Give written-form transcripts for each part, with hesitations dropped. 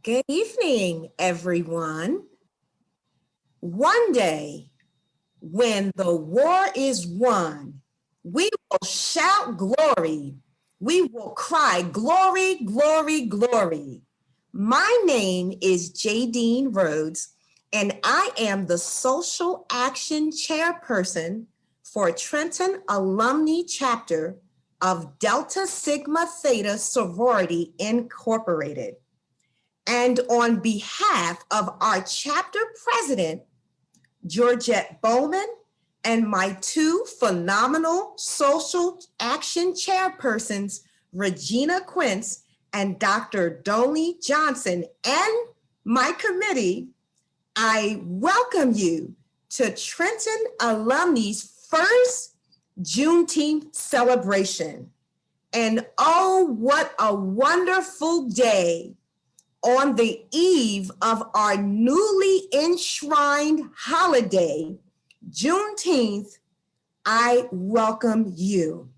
Good evening, everyone. One day, when the war is won, we will shout glory. We will cry glory, glory, glory. My name is Jadine Rhodes, and I am the Social Action Chairperson for Trenton Alumni Chapter of Delta Sigma Theta Sorority Incorporated. And on behalf of our chapter president, Georgette Bowman, and my two phenomenal social action chairpersons, Regina Quince and Dr. Donnie Johnson, and my committee, I welcome you to Trenton Alumni's first Juneteenth celebration. And oh, what a wonderful day! On the eve of our newly enshrined holiday, Juneteenth, I welcome you.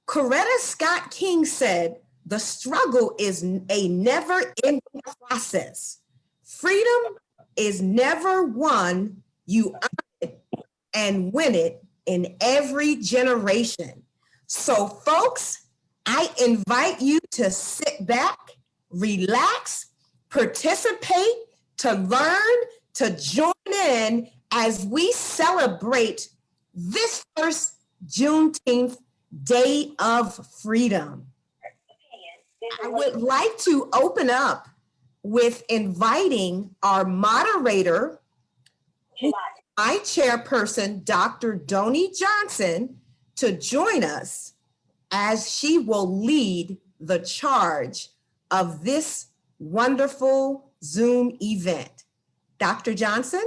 Coretta Scott King said, "The struggle is a never-ending process. Freedom is never won, you earn it and win it in every generation." So folks, I invite you to sit back, relax, participate, to learn, to join in as we celebrate this first Juneteenth Day of Freedom. I would like to open up with inviting our moderator, my chairperson, Dr. Donnie Johnson, to join us as she will lead the charge of this wonderful Zoom event. Dr. Johnson?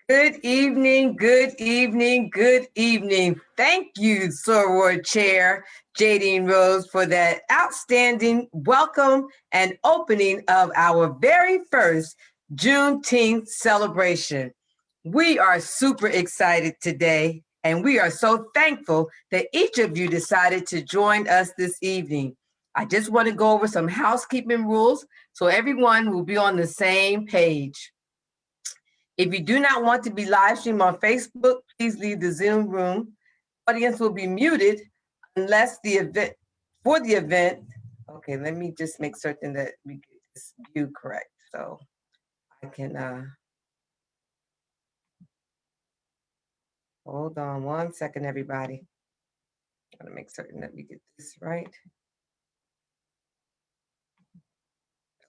Good evening, good evening, good evening. Thank you, Soror Chair Jadine Rhodes, for that outstanding welcome and opening of our very first Juneteenth celebration. We are super excited today, and we are so thankful that each of you decided to join us this evening. I just want to go over some housekeeping rules so everyone will be on the same page. If you do not want to be live streamed on Facebook, please leave the Zoom room. Audience will be muted unless the event, for the event, okay, let me just make certain that we get this view correct so I can, hold on one second, everybody. I want to make certain that we get this right.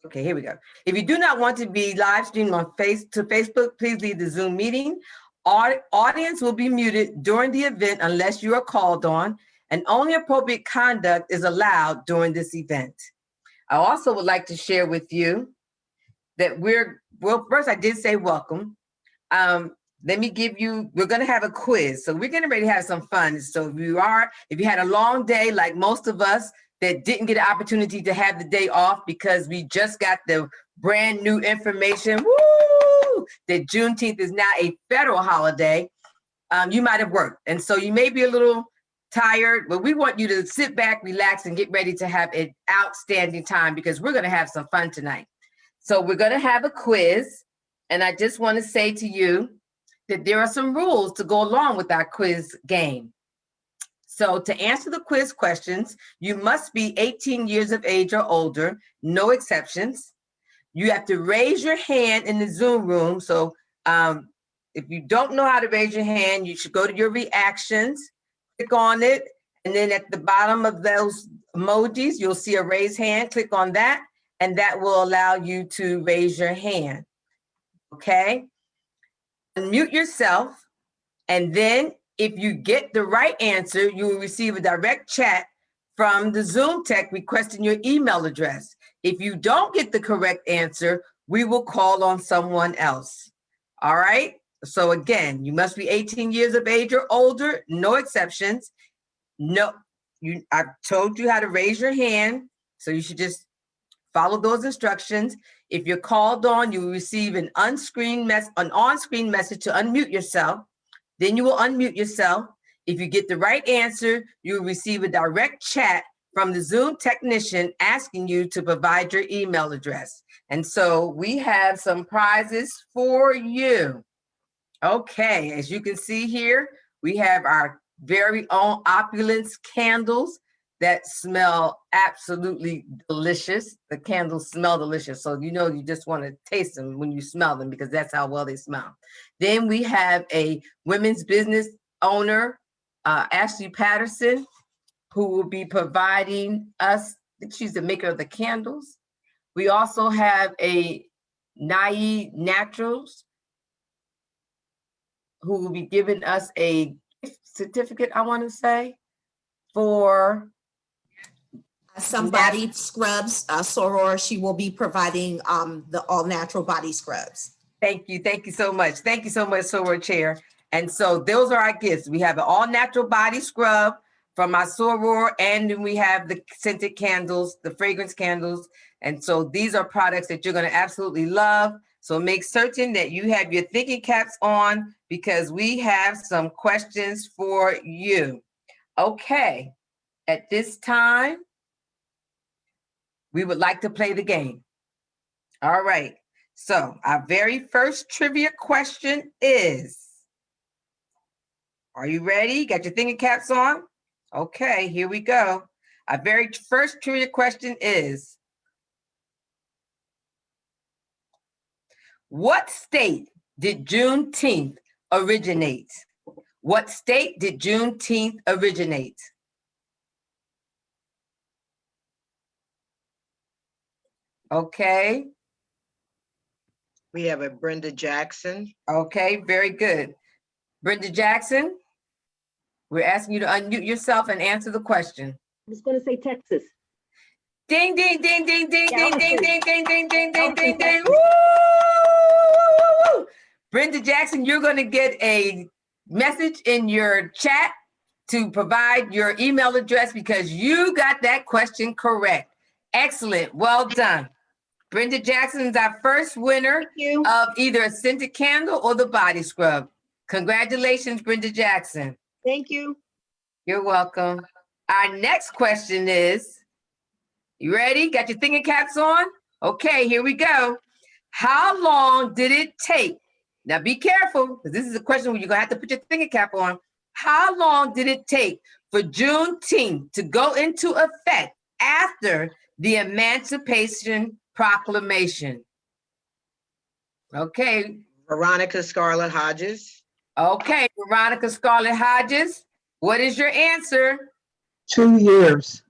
Okay, here we go. If you do not want to be live streamed on Facebook, please leave the Zoom meeting. Our audience will be muted during the event unless you are called on, and only appropriate conduct is allowed during this event. I also would like to share with you that well, first I did say welcome. Let me give you, we're gonna have a quiz. So we're getting ready to have some fun. So if you had a long day like most of us that didn't get an opportunity to have the day off because we just got the brand new information, woo, that Juneteenth is now a federal holiday, you might have worked. And so you may be a little tired, but we want you to sit back, relax, and get ready to have an outstanding time because we're gonna have some fun tonight. So we're gonna have a quiz, and I just wanna say to you that there are some rules to go along with our quiz game. So to answer the quiz questions, you must be 18 years of age or older, no exceptions. You have to raise your hand in the Zoom room. So if you don't know how to raise your hand, you should go to your reactions, click on it, and then at the bottom of those emojis, you'll see a raise hand, click on that, and that will allow you to raise your hand, okay? Unmute yourself, and then if you get the right answer, you will receive a direct chat from the Zoom tech requesting your email address. If you don't get the correct answer, we will call on someone else. All right? So again, you must be 18 years of age or older, no exceptions. No, I've told you how to raise your hand, so you should just follow those instructions. If you're called on, you will receive an on-screen message to unmute yourself. Then you will unmute yourself. If you get the right answer, you will receive a direct chat from the Zoom technician asking you to provide your email address. And so we have some prizes for you. Okay, as you can see here, we have our very own opulence candles that smell absolutely delicious. The candles smell delicious. So you know you just want to taste them when you smell them because that's how well they smell. Then we have a women's business owner, Ashley Patterson, who will be providing us, she's the maker of the candles. We also have a Nai Naturals, who will be giving us a gift certificate, I want to say, for Some body scrubs, Soror, she will be providing the all natural body scrubs. Thank you so much. Thank you so much, Soror Chair. And so those are our gifts. We have an all natural body scrub from my Soror, and then we have the scented candles, the fragrance candles. And so these are products that you're going to absolutely love. So make certain that you have your thinking caps on because we have some questions for you. Okay, at this time, we would like to play the game. All right, so our very first trivia question is, are you ready? Got your thinking caps on? Okay, here we go. Our very first trivia question is, what state did Juneteenth originate? What state did Juneteenth originate? Okay. We have a Brenda Jackson. Okay, very good. Brenda Jackson, we're asking you to unmute yourself and answer the question. I was going to say Texas. Ding, ding, ding, ding, ding, ding, ding, ding, ding, ding, ding, ding, ding, ding. Woo! Brenda Jackson, you're going to get a message in your chat to provide your email address because you got that question correct. Excellent. Well done. Brenda Jackson is our first winner of either a scented candle or the body scrub. Congratulations, Brenda Jackson. Thank you. You're welcome. Our next question is, you ready? Got your thinking caps on? Okay, here we go. How long did it take? Now be careful, because this is a question where you're gonna have to put your thinking cap on. How long did it take for Juneteenth to go into effect after the Emancipation Proclamation? Okay. Veronica Scarlett Hodges. Okay, Veronica Scarlett Hodges, what is your answer? 2 years.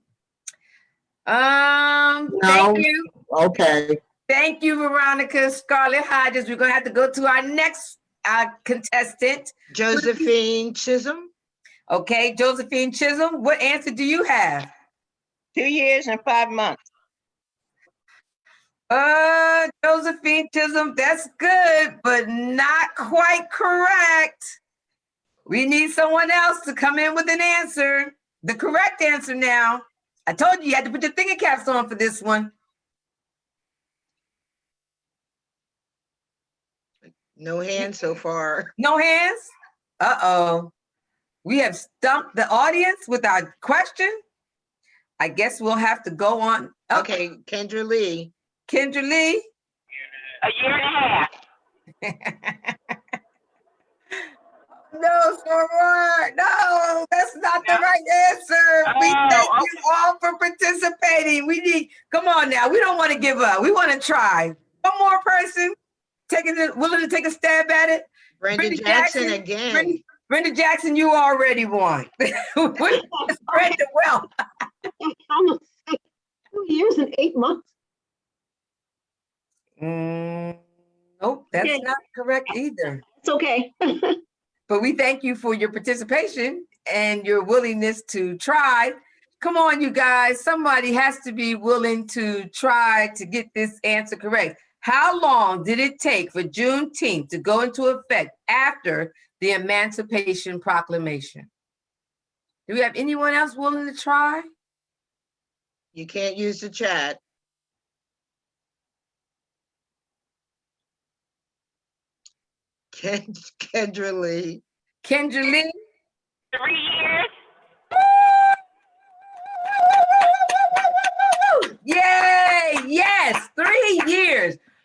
Thank you. Okay. Thank you, Veronica Scarlett Hodges. We're gonna have to go to our next contestant. Josephine Chisholm. Okay, Josephine Chisholm, what answer do you have? 2 years and 5 months. Josephine Chisholm, that's good, but not quite correct. We need someone else to come in with an answer. The correct answer now. I told you had to put your thinking caps on for this one. No hands so far. No hands? Uh-oh. We have stumped the audience with our question. I guess we'll have to go on. Oh, Okay, Kendra Lee. Kendra Lee. A year and a half. No, Soror. No, that's not the right answer. We thank you all for participating. We need, come on now. We don't want to give up. We want to try. One more person willing to take a stab at it. Brenda Jackson again. Brenda Jackson, you already won. Spread the wealth. Almost 2 years and 8 months. Nope, that's Okay. not correct either. It's okay. But we thank you for your participation and your willingness to try. Come on, you guys. Somebody has to be willing to try to get this answer correct. How long did it take for Juneteenth to go into effect after the Emancipation Proclamation? Do we have anyone else willing to try? You can't use the chat. Kendra Lee. Kendra Lee? 3 years.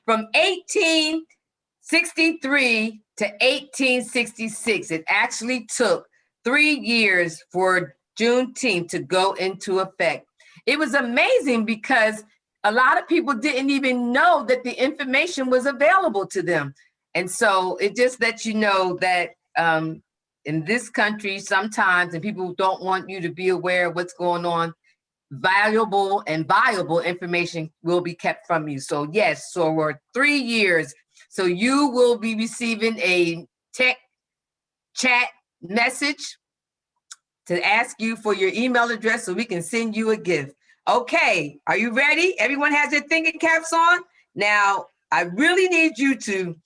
from 1863 to 1866. It actually took 3 years for Juneteenth to go into effect. It was amazing because a lot of people didn't even know that the information was available to them. And so it just lets you know that in this country, sometimes, and people don't want you to be aware of what's going on, valuable and viable information will be kept from you. So yes, so we're 3 years. So you will be receiving a tech chat message to ask you for your email address so we can send you a gift. Okay, are you ready? Everyone has their thinking caps on? Now, I really need you to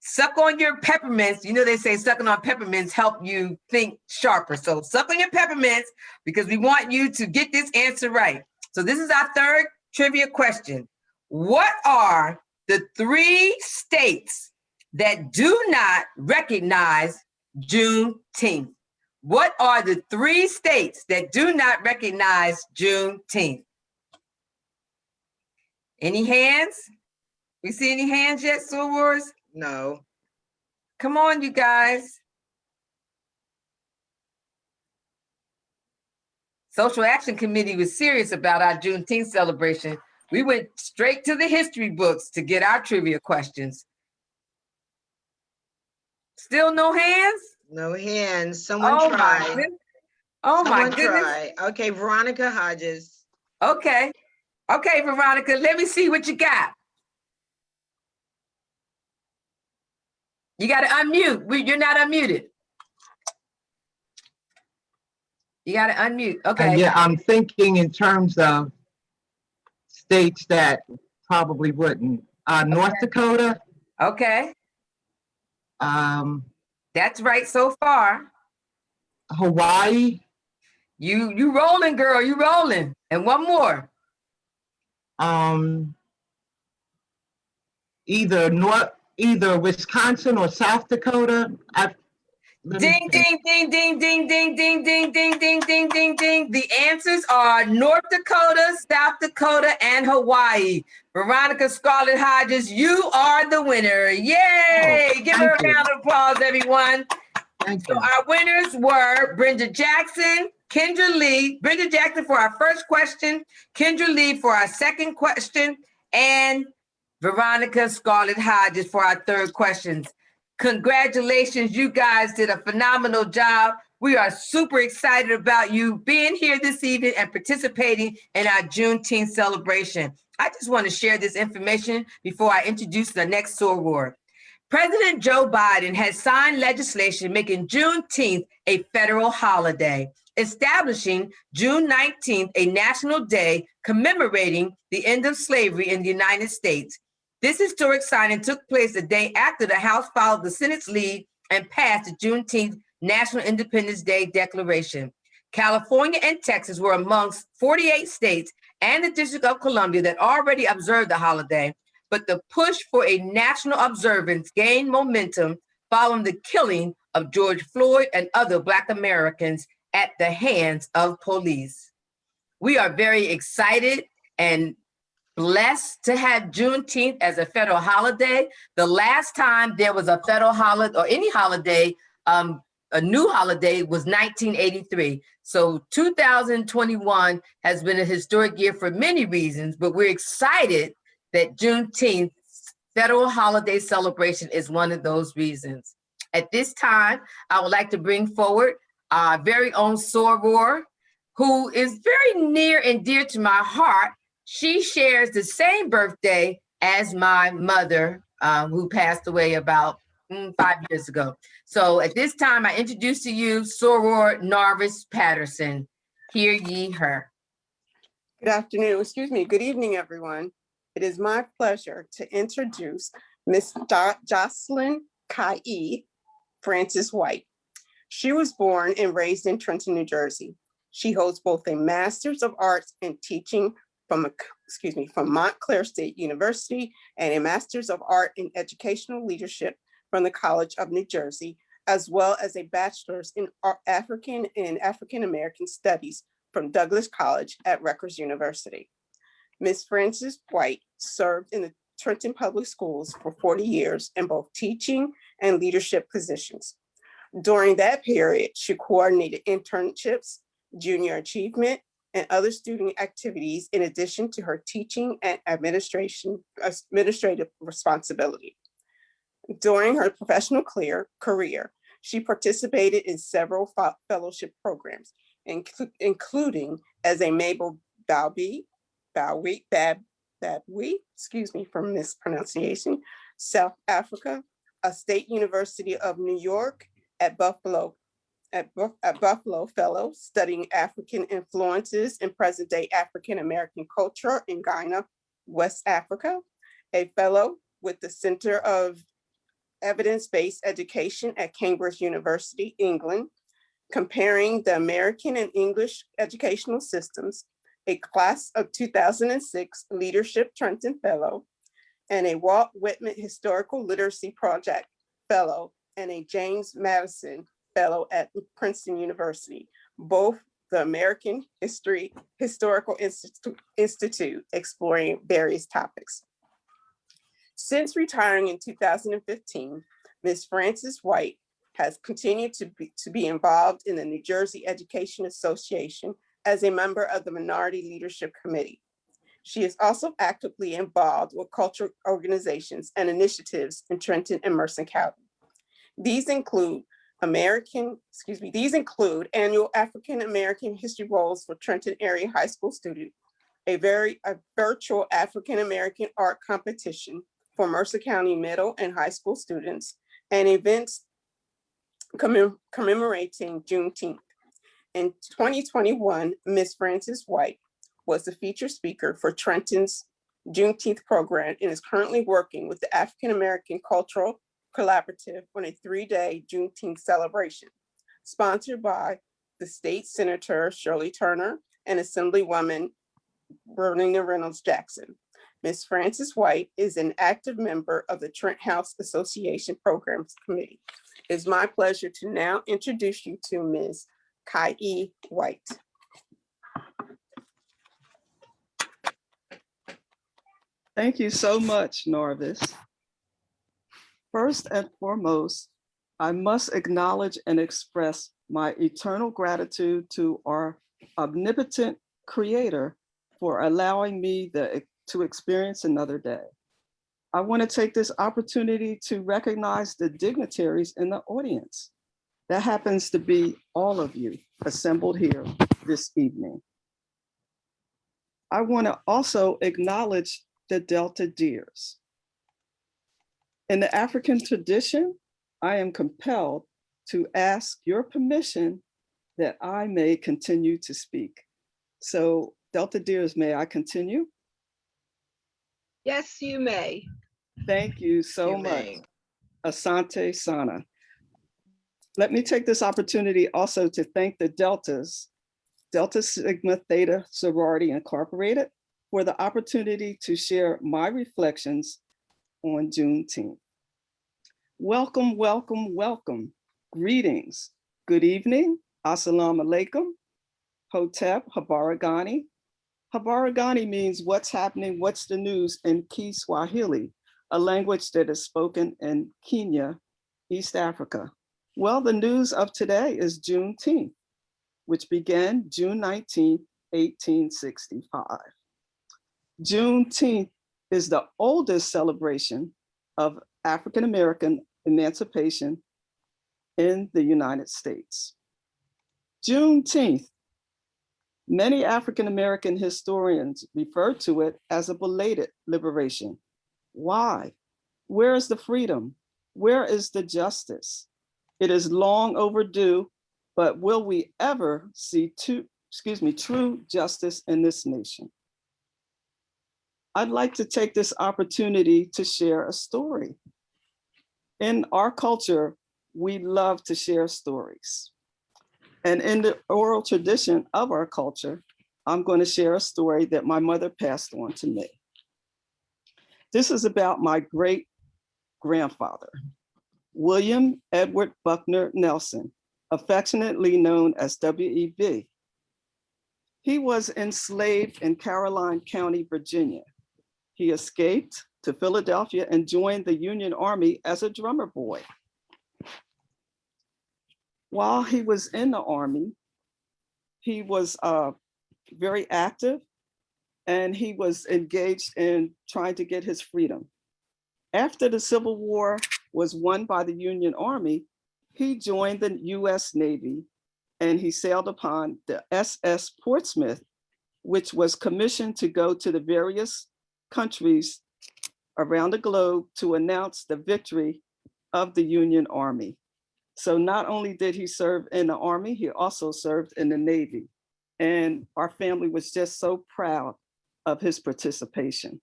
suck on your peppermints. You know, they say sucking on peppermints help you think sharper. So suck on your peppermints because we want you to get this answer right. So this is our third trivia question. What are the 3 states that do not recognize Juneteenth? What are the 3 states that do not recognize Juneteenth? Any hands? We see any hands yet, Soul Wars? No. Come on, you guys. Social Action Committee was serious about our Juneteenth celebration. We went straight to the history books to get our trivia questions. Still no hands? No hands. Someone Oh my try. goodness. Oh my Someone goodness. try. Okay, Veronica Hodges. Okay. Okay, Veronica, let me see what you got. You got to unmute. You're not unmuted. You got to unmute. Okay. Yeah, I'm thinking in terms of states that probably wouldn't. North Dakota, Okay. um, That's right so far. Hawaii, You rolling, girl. You rolling. And one more. either Wisconsin or South Dakota. Ding, ding, ding, ding, ding, ding, ding, ding, ding, ding, ding, ding, ding. The answers are North Dakota, South Dakota, and Hawaii. Veronica Scarlett Hodges, you are the winner. Yay! Oh, Give her thank a you. round of applause, everyone. Thank So you. our winners were Brenda Jackson, Kendra Lee, Brenda Jackson for our first question, Kendra Lee for our second question, and Veronica Scarlett Hodges for our third question. Congratulations, you guys did a phenomenal job. We are super excited about you being here this evening and participating in our Juneteenth celebration. I just want to share this information before I introduce the next soror. President Joe Biden has signed legislation making Juneteenth a federal holiday, establishing June 19th a national day commemorating the end of slavery in the United States. This historic signing took place the day after the House followed the Senate's lead and passed the Juneteenth National Independence Day Declaration. California and Texas were amongst 48 states and the District of Columbia that already observed the holiday, but the push for a national observance gained momentum following the killing of George Floyd and other Black Americans at the hands of police. We are very excited and blessed to have Juneteenth as a federal holiday. The last time there was a federal holiday or any holiday, a new holiday was 1983. So 2021 has been a historic year for many reasons, but we're excited that Juneteenth federal holiday celebration is one of those reasons. At this time, I would like to bring forward our very own soror, who is very near and dear to my heart. She shares the same birthday as my mother, who passed away about 5 years ago. So at this time, I introduce to you Soror Narvis Patterson. Hear ye her. Good afternoon, excuse me, good evening, everyone. It is my pleasure to introduce Miss Jocelyn Kai Francis White. She was born and raised in Trenton, New Jersey. She holds both a Master's of Arts in Teaching from Montclair State University and a Master's of Art in Educational Leadership from the College of New Jersey, as well as a Bachelor's in African and African American Studies from Douglas College at Rutgers University. Ms. Francis White served in the Trenton Public Schools for 40 years in both teaching and leadership positions. During that period, she coordinated internships, junior achievement, and other student activities in addition to her teaching and administrative responsibility. During her professional career, she participated in several fellowship programs, including as a Mabel Babwi, excuse me for mispronunciation, South Africa, a State University of New York at Buffalo Fellow, studying African influences in present-day African-American culture in Ghana, West Africa, a fellow with the Center of Evidence-Based Education at Cambridge University, England, comparing the American and English educational systems, a class of 2006 Leadership Trenton Fellow, and a Walt Whitman Historical Literacy Project Fellow, and a James Madison Fellow at Princeton University, both the American Historical Institute, exploring various topics. Since retiring in 2015, Ms. Frances White has continued to be involved in the New Jersey Education Association as a member of the Minority Leadership Committee. She is also actively involved with cultural organizations and initiatives in Trenton and Mercer County. These include annual African American History Bowls for Trenton area high school students, a virtual African American art competition for Mercer County middle and high school students, and events commemorating Juneteenth. In 2021, Ms. Frances White was the featured speaker for Trenton's Juneteenth program and is currently working with the African American Cultural Collaborative on a 3-day Juneteenth celebration, sponsored by the state senator Shirley Turner and Assemblywoman Bernina Reynolds Jackson. Ms. Frances White is an active member of the Trent House Association Programs Committee. It's my pleasure to now introduce you to Ms. Kai White. Thank you so much, Norvis. First and foremost, I must acknowledge and express my eternal gratitude to our omnipotent Creator for allowing me to experience another day. I want to take this opportunity to recognize the dignitaries in the audience. That happens to be all of you assembled here this evening. I want to also acknowledge the Delta Deers. In the African tradition, I am compelled to ask your permission that I may continue to speak. So Delta Deers, may I continue? Yes, you may. Thank you so You much. may. Asante Sana. Let me take this opportunity also to thank the Deltas, Delta Sigma Theta Sorority Incorporated, for the opportunity to share my reflections on Juneteenth. Welcome, welcome, welcome. Greetings. Good evening. Assalamu alaikum. Hotep, Habaragani. Habaragani means what's happening, what's the news in Kiswahili, a language that is spoken in Kenya, East Africa. Well, the news of today is Juneteenth, which began June 19, 1865. Juneteenth is the oldest celebration of African-American emancipation in the United States. Juneteenth, many African-American historians refer to it as a belated liberation. Why? Where is the freedom? Where is the justice? It is long overdue, but will we ever see true justice in this nation? I'd like to take this opportunity to share a story. In our culture, we love to share stories. And in the oral tradition of our culture, I'm going to share a story that my mother passed on to me. This is about my great-grandfather, William Edward Buckner Nelson, affectionately known as W.E.B. He was enslaved in Caroline County, Virginia. He escaped to Philadelphia and joined the Union Army as a drummer boy. While he was in the Army, he was very active and he was engaged in trying to get his freedom. After the Civil War was won by the Union Army, he joined the US Navy and he sailed upon the SS Portsmouth, which was commissioned to go to the various countries around the globe to announce the victory of the Union Army. So not only did he serve in the Army, he also served in the Navy. And our family was just so proud of his participation.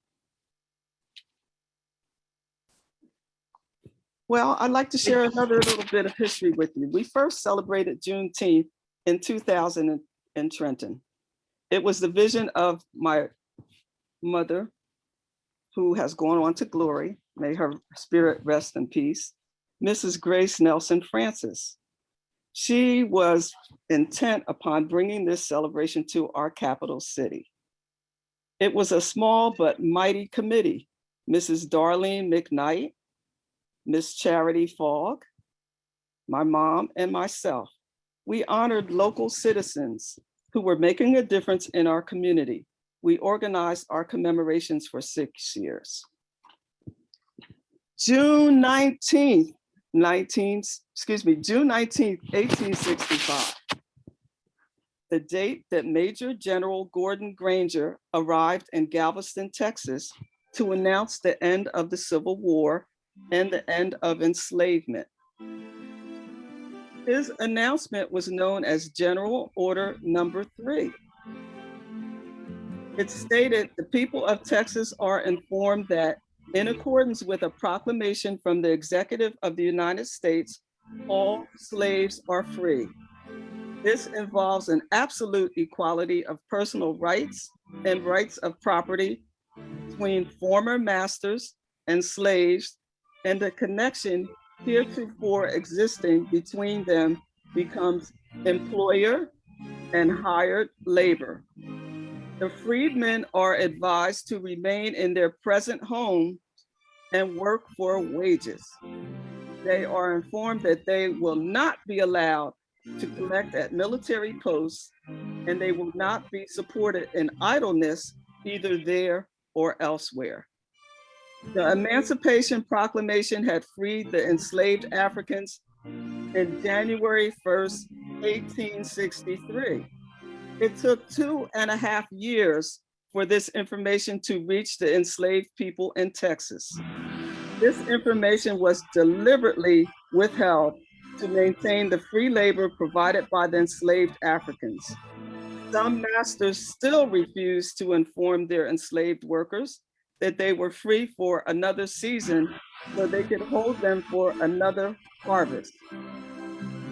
Well, I'd like to share another little bit of history with you. We first celebrated Juneteenth in 2000 in Trenton. It was the vision of my mother, who has gone on to glory. May her spirit rest in peace. Mrs. Grace Nelson Francis. She was intent upon bringing this celebration to our capital city. It was a small but mighty committee. Mrs. Darlene McKnight, Miss Charity Fogg, my mom, and myself. We honored local citizens who were making a difference in our community. We organized our commemorations for 6 years. June 19th, 1865. The date that Major General Gordon Granger arrived in Galveston, Texas to announce the end of the Civil War and the end of enslavement. His announcement was known as General Order Number 3. It stated, the people of Texas are informed that in accordance with a proclamation from the Executive of the United States, all slaves are free. This involves an absolute equality of personal rights and rights of property between former masters and slaves, and the connection heretofore existing between them becomes employer and hired labor. The freedmen are advised to remain in their present home and work for wages. They are informed that they will not be allowed to collect at military posts, and they will not be supported in idleness either there or elsewhere. The Emancipation Proclamation had freed the enslaved Africans in January 1st, 1863. It took 2.5 years for this information to reach the enslaved people in Texas. This information was deliberately withheld to maintain the free labor provided by the enslaved Africans. Some masters still refused to inform their enslaved workers that they were free for another season so they could hold them for another harvest.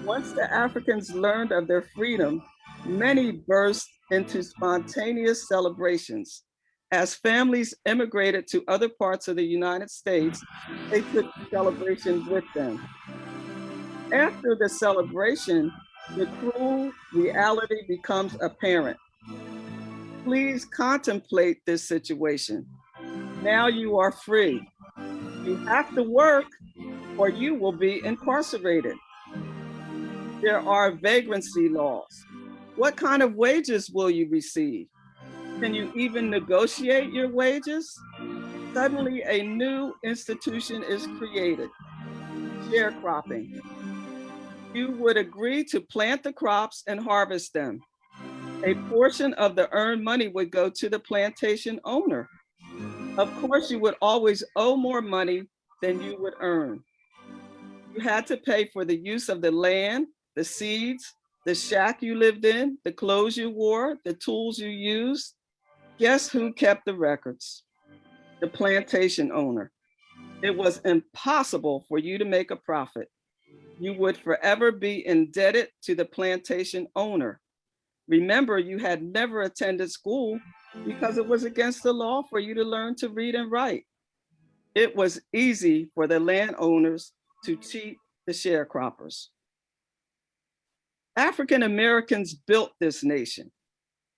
Once the Africans learned of their freedom, many burst into spontaneous celebrations. As families immigrated to other parts of the United States, they took the celebration with them. After the celebration, the cruel reality becomes apparent. Please contemplate this situation. Now you are free. You have to work or you will be incarcerated. There are vagrancy laws. What kind of wages will you receive? Can you even negotiate your wages? Suddenly a new institution is created, sharecropping. You would agree to plant the crops and harvest them. A portion of the earned money would go to the plantation owner. Of course, you would always owe more money than you would earn. You had to pay for the use of the land, the seeds, the shack you lived in, the clothes you wore, the tools you used. Guess who kept the records? The plantation owner. It was impossible for you to make a profit. You would forever be indebted to the plantation owner. Remember, you had never attended school because it was against the law for you to learn to read and write. It was easy for the landowners to cheat the sharecroppers. African Americans built this nation.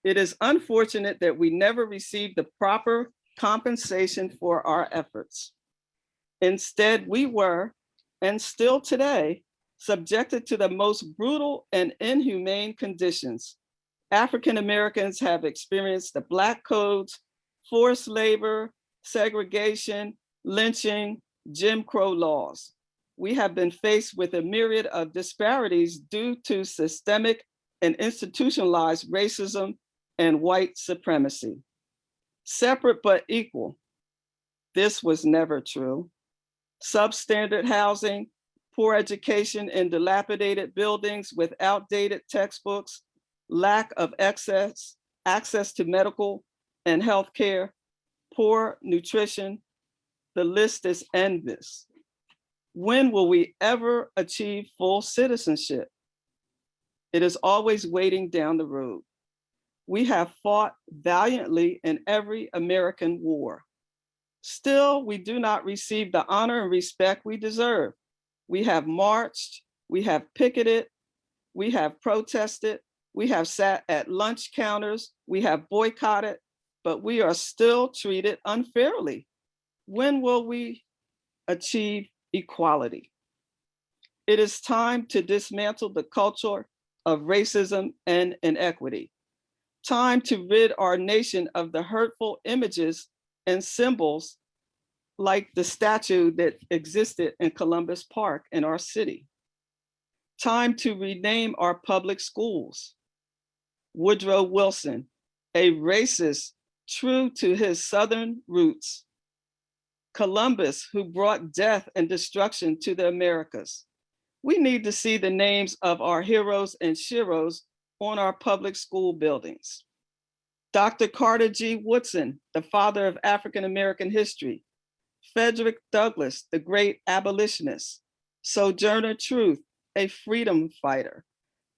It is unfortunate that we never received the proper compensation for our efforts. Instead, we were, and still today, subjected to the most brutal and inhumane conditions. African Americans have experienced the Black codes, forced labor, segregation, lynching, Jim Crow laws. We have been faced with a myriad of disparities due to systemic and institutionalized racism and white supremacy. Separate but equal. This was never true. Substandard housing, poor education in dilapidated buildings with outdated textbooks, lack of access to medical and health care, poor nutrition, the list is endless. When will we ever achieve full citizenship? It is always waiting down the road. We have fought valiantly in every American war. Still, we do not receive the honor and respect we deserve. We have marched, we have picketed, we have protested, we have sat at lunch counters, we have boycotted, but we are still treated unfairly. When will we achieve equality? It is time to dismantle the culture of racism and inequity. Time to rid our nation of the hurtful images and symbols like the statue that existed in Columbus Park in our city. Time to rename our public schools. Woodrow Wilson, a racist true to his Southern roots. Columbus, who brought death and destruction to the Americas. We need to see the names of our heroes and sheroes on our public school buildings. Dr. Carter G. Woodson, the father of African American history. Frederick Douglass, the great abolitionist. Sojourner Truth, a freedom fighter.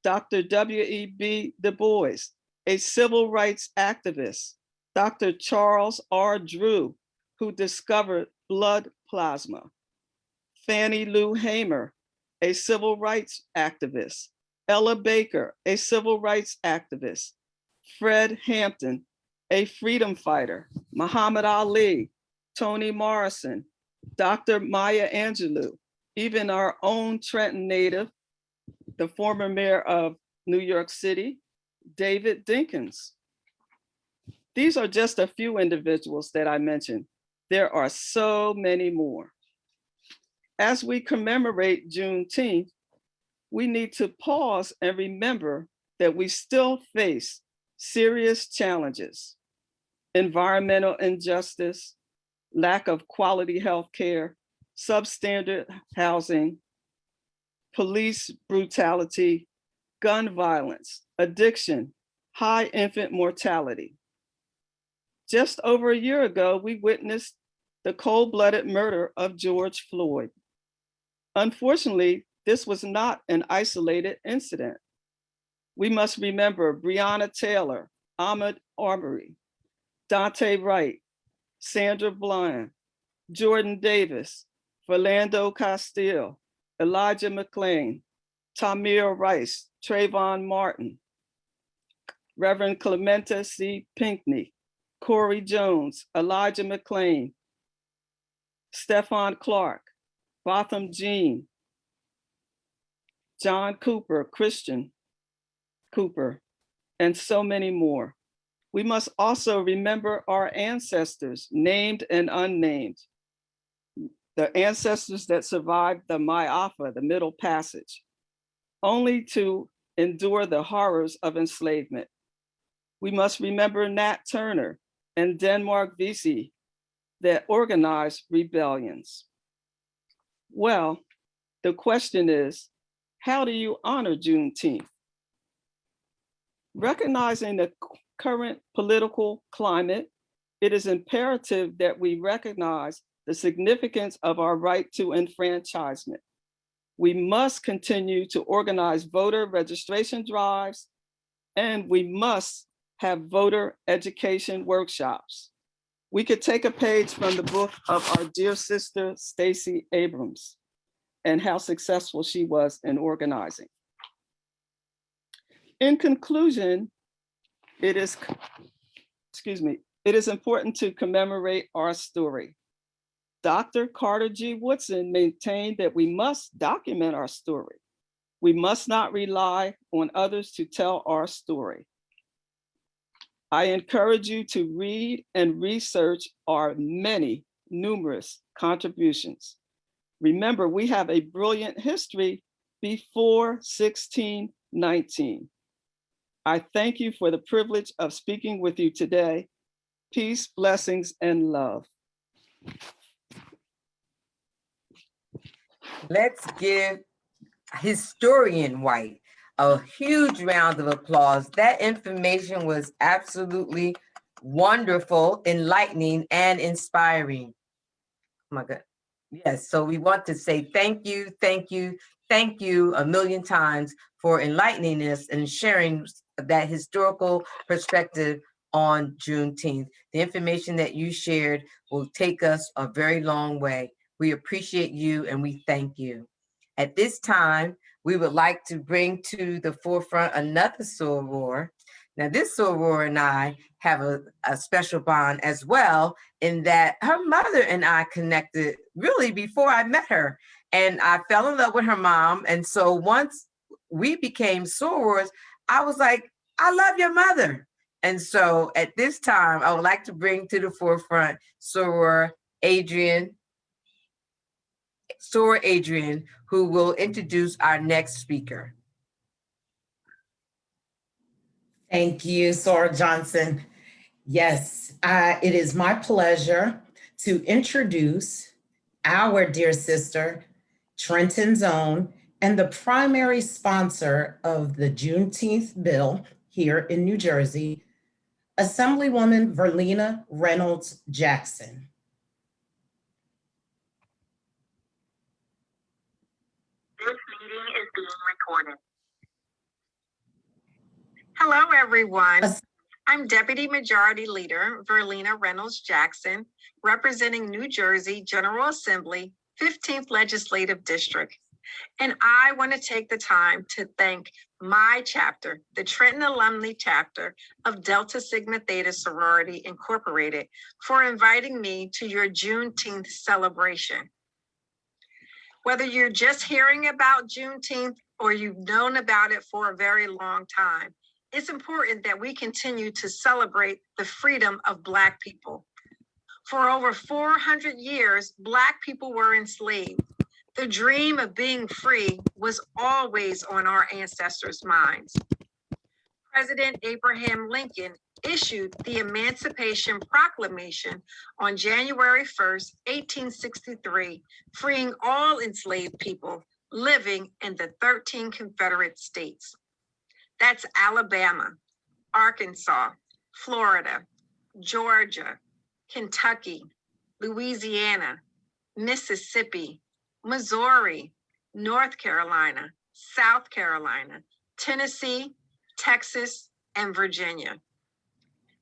Dr. W.E.B. Du Bois, a civil rights activist. Dr. Charles R. Drew, who discovered blood plasma. Fannie Lou Hamer, a civil rights activist. Ella Baker, a civil rights activist. Fred Hampton, a freedom fighter. Muhammad Ali, Toni Morrison, Dr. Maya Angelou, even our own Trenton native, the former mayor of New York City, David Dinkins. These are just a few individuals that I mentioned. There are so many more. As we commemorate Juneteenth, we need to pause and remember that we still face serious challenges: environmental injustice, lack of quality health care, substandard housing, police brutality, gun violence, addiction, high infant mortality. Just over a year ago, we witnessed the cold-blooded murder of George Floyd. Unfortunately, this was not an isolated incident. We must remember Breonna Taylor, Ahmaud Arbery, Dante Wright, Sandra Bland, Jordan Davis, Philando Castile, Elijah McClain, Tamir Rice, Trayvon Martin, Reverend Clementa C. Pinckney, Corey Jones, Elijah McClain, Stephon Clark, Botham Jean, John Cooper, Christian Cooper, and so many more. We must also remember our ancestors, named and unnamed, the ancestors that survived the Ma'afa, the Middle Passage, only to endure the horrors of enslavement. We must remember Nat Turner and Denmark Vesey that organized rebellions. Well, the question is, how do you honor Juneteenth? Recognizing the current political climate, it is imperative that we recognize the significance of our right to enfranchisement. We must continue to organize voter registration drives, and we must have voter education workshops. We could take a page from the book of our dear sister, Stacey Abrams, and how successful she was in organizing. In conclusion, it is It is important to commemorate our story. Dr. Carter G. Woodson maintained that we must document our story. We must not rely on others to tell our story. I encourage you to read and research our many, numerous contributions. Remember, we have a brilliant history before 1619. I thank you for the privilege of speaking with you today. Peace, blessings, and love. Let's give Historian White a huge round of applause. That information was absolutely wonderful, enlightening, and inspiring. Oh my God. Yes, so we want to say thank you, thank you, thank you a million times for enlightening us and sharing that historical perspective on Juneteenth. The information that you shared will take us a very long way. We appreciate you and we thank you. At this time, we would like to bring to the forefront another soror. Now, this soror and I have a special bond as well, in that her mother and I connected really before I met her. And I fell in love with her mom. And so once we became sorors, I was like, I love your mother. And so at this time, I would like to bring to the forefront soror Adrian, who will introduce our next speaker. Thank you, Soror Johnson. Yes, it is my pleasure to introduce our dear sister, Trenton's Own, and the primary sponsor of the Juneteenth bill here in New Jersey, Assemblywoman Verlena Reynolds Jackson. This meeting is being recorded. Hello, everyone. I'm Deputy Majority Leader Verlena Reynolds Jackson, representing New Jersey General Assembly, 15th Legislative District. And I want to take the time to thank my chapter, the Trenton Alumni Chapter of Delta Sigma Theta Sorority Incorporated, for inviting me to your Juneteenth celebration. Whether you're just hearing about Juneteenth or you've known about it for a very long time, it's important that we continue to celebrate the freedom of Black people. For over 400 years, Black people were enslaved. The dream of being free was always on our ancestors' minds. President Abraham Lincoln issued the Emancipation Proclamation on January 1st, 1863, freeing all enslaved people living in the 13 Confederate states. That's Alabama, Arkansas, Florida, Georgia, Kentucky, Louisiana, Mississippi, Missouri, North Carolina, South Carolina, Tennessee, Texas, and Virginia.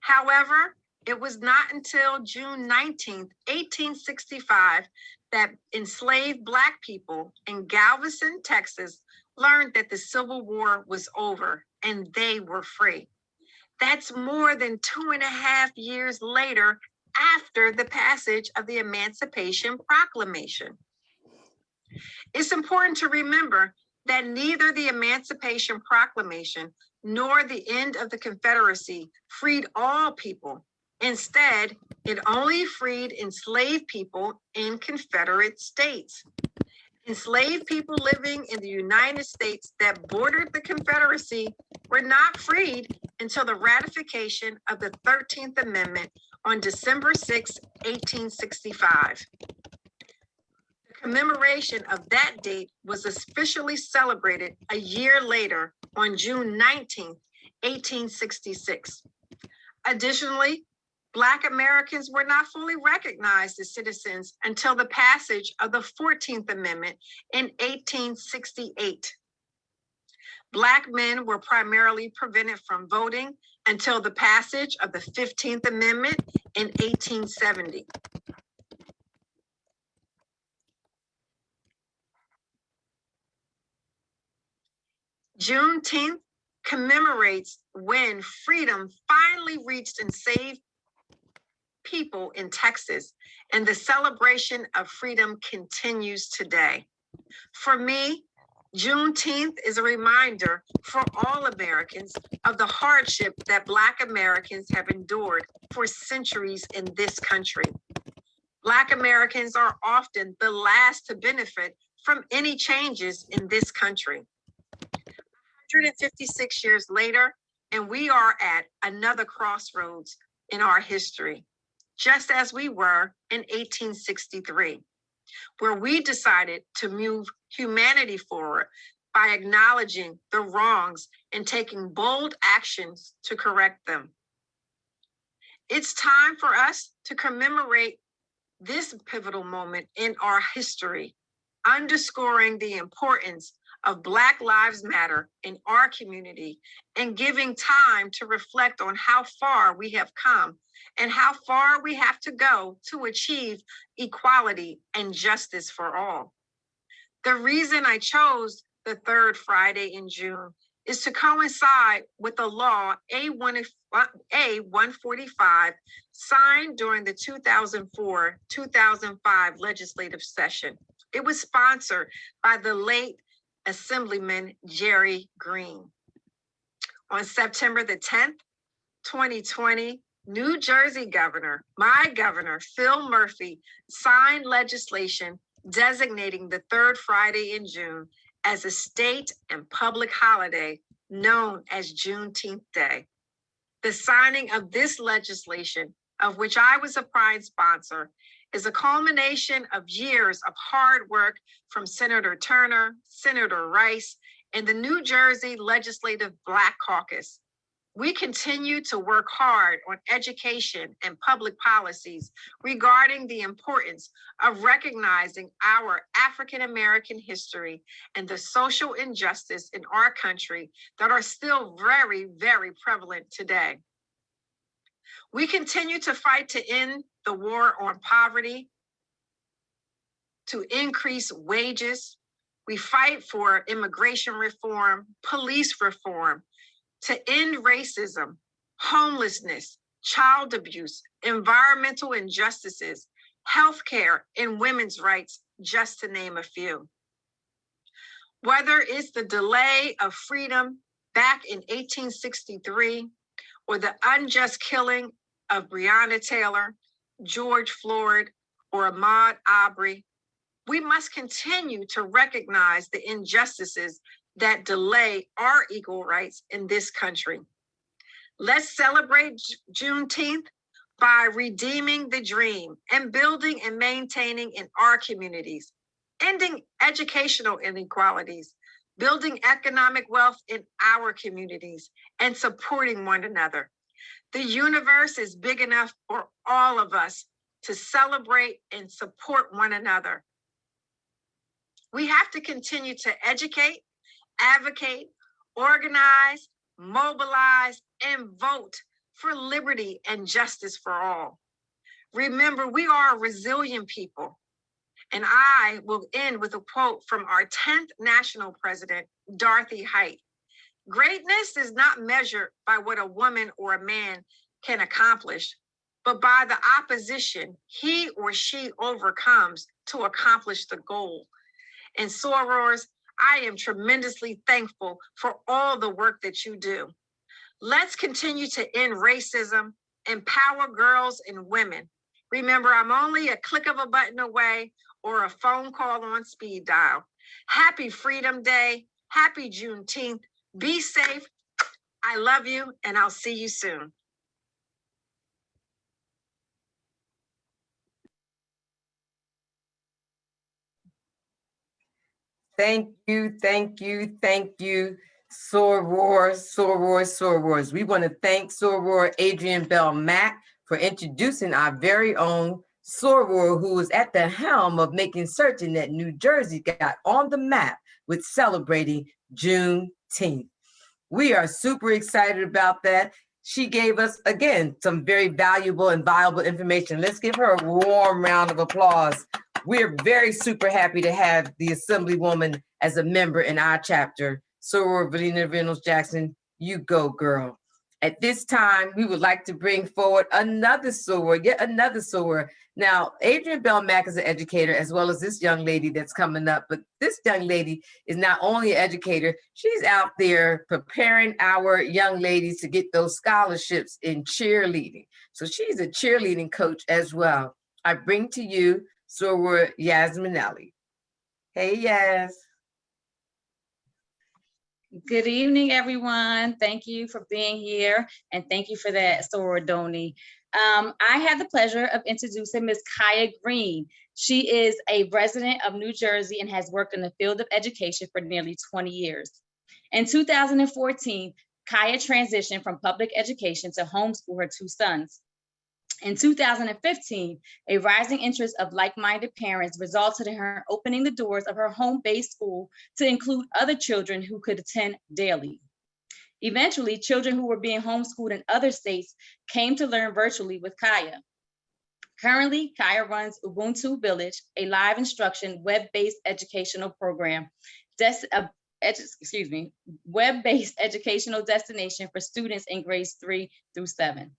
However, it was not until June 19th, 1865, that enslaved Black people in Galveston, Texas, learned that the Civil War was over and they were free. That's more than 2.5 years later, after the passage of the Emancipation Proclamation. It's important to remember that neither the Emancipation Proclamation nor the end of the Confederacy freed all people. Instead, it only freed enslaved people in Confederate states. Enslaved people living in the United States that bordered the Confederacy were not freed until the ratification of the 13th Amendment on December 6, 1865. The commemoration of that date was officially celebrated a year later on June 19, 1866. Additionally, Black Americans were not fully recognized as citizens until the passage of the 14th Amendment in 1868. Black men were primarily prevented from voting until the passage of the 15th Amendment in 1870. Juneteenth commemorates when freedom finally reached enslaved people in Texas, and the celebration of freedom continues today. For me, Juneteenth is a reminder for all Americans of the hardship that Black Americans have endured for centuries in this country. Black Americans are often the last to benefit from any changes in this country. 156 years later, and we are at another crossroads in our history, just as we were in 1863. Where we decided to move humanity forward by acknowledging the wrongs and taking bold actions to correct them. It's time for us to commemorate this pivotal moment in our history, underscoring the importance of Black Lives Matter in our community and giving time to reflect on how far we have come and how far we have to go to achieve equality and justice for all. The reason I chose the third Friday in June is to coincide with the law A145 signed during the 2004-2005 legislative session. It was sponsored by the late Assemblyman Jerry Green. On September the 10th, 2020, New Jersey Governor, my governor, Phil Murphy, signed legislation designating the third Friday in June as a state and public holiday known as Juneteenth Day. The signing of this legislation, of which I was a prime sponsor, is a culmination of years of hard work from Senator Turner, Senator Rice, and the New Jersey Legislative Black Caucus. We continue to work hard on education and public policies regarding the importance of recognizing our African-American history and the social injustice in our country that are still very, very prevalent today. We continue to fight to end the war on poverty, to increase wages. We fight for immigration reform, police reform, to end racism, homelessness, child abuse, environmental injustices, healthcare, and women's rights, just to name a few. Whether it's the delay of freedom back in 1863, or the unjust killing of Breonna Taylor, George Floyd, or Ahmaud Arbery, we must continue to recognize the injustices that delay our equal rights in this country. Let's celebrate Juneteenth by redeeming the dream and building and maintaining in our communities, ending educational inequalities, building economic wealth in our communities, and supporting one another. The universe is big enough for all of us to celebrate and support one another. We have to continue to educate, advocate, organize, mobilize, and vote for liberty and justice for all. Remember, we are a resilient people. And I will end with a quote from our 10th national president, Dorothy Height. Greatness is not measured by what a woman or a man can accomplish, but by the opposition he or she overcomes to accomplish the goal. And sorors, I am tremendously thankful for all the work that you do. Let's continue to end racism, empower girls and women. Remember, I'm only a click of a button away or a phone call on speed dial. Happy Freedom Day. Happy Juneteenth. Be safe. I love you, and I'll see you soon. Thank you, thank you, thank you, sorors, sorors, sorors. We want to thank soror Adrienne Bell Mack for introducing our very own soror, who is at the helm of making certain that New Jersey got on the map with celebrating Juneteenth. We are super excited about that. She gave us, again, some very valuable and viable information. Let's give her a warm round of applause. We're very super happy to have the Assemblywoman as a member in our chapter. Soror Verlina Reynolds Jackson, you go, girl. At this time, we would like to bring forward another soror, yet another soror. Now, Adrian Belmack is an educator, as well as this young lady that's coming up. But this young lady is not only an educator, she's out there preparing our young ladies to get those scholarships in cheerleading. So she's a cheerleading coach as well. I bring to you soror Yasmin Ali. Hey, Yas. Good evening, everyone. Thank you for being here, and thank you for that, soror Doni. I have the pleasure of introducing Ms. Kaya Green. She is a resident of New Jersey and has worked in the field of education for nearly 20 years. In 2014, Kaya transitioned from public education to homeschool her two sons. In 2015, a rising interest of like-minded parents resulted in her opening the doors of her home-based school to include other children who could attend daily. Eventually, children who were being homeschooled in other states came to learn virtually with Kaya. Currently, Kaya runs Ubuntu Village, a live instruction web-based educational program, web-based educational destination for students in grades 3 through 7.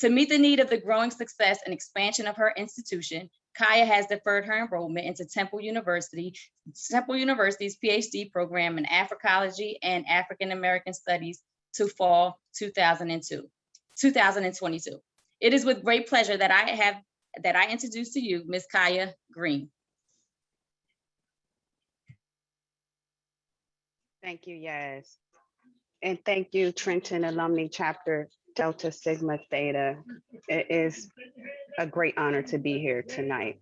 To meet the need of the growing success and expansion of her institution, Kaya has deferred her enrollment into Temple University's PhD program in Africology and African American Studies to fall 2022. It is with great pleasure that I introduce to you Ms. Kaya Green. Thank you, Yas. And thank you, Trenton Alumni Chapter Delta Sigma Theta. It is a great honor to be here tonight.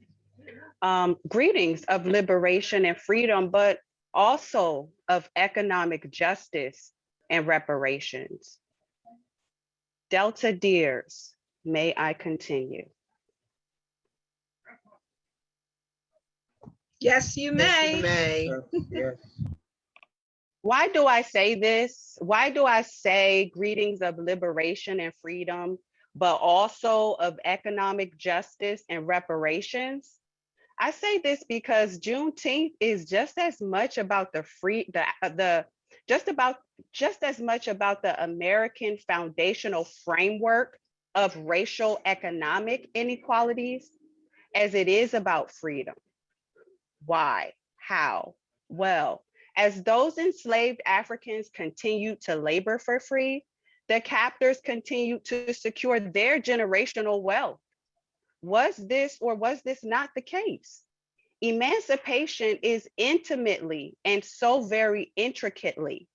Greetings of liberation and freedom, but also of economic justice and reparations. Delta Dears, may I continue? Yes, you may. Yes. Why do I say this? Why do I say greetings of liberation and freedom, but also of economic justice and reparations? I say this because Juneteenth is just as much about just as much about the American foundational framework of racial economic inequalities as it is about freedom. Why? How? Well, as those enslaved Africans continued to labor for free, the captors continued to secure their generational wealth. Was this or was this not the case? Emancipation is intimately and so very intricately,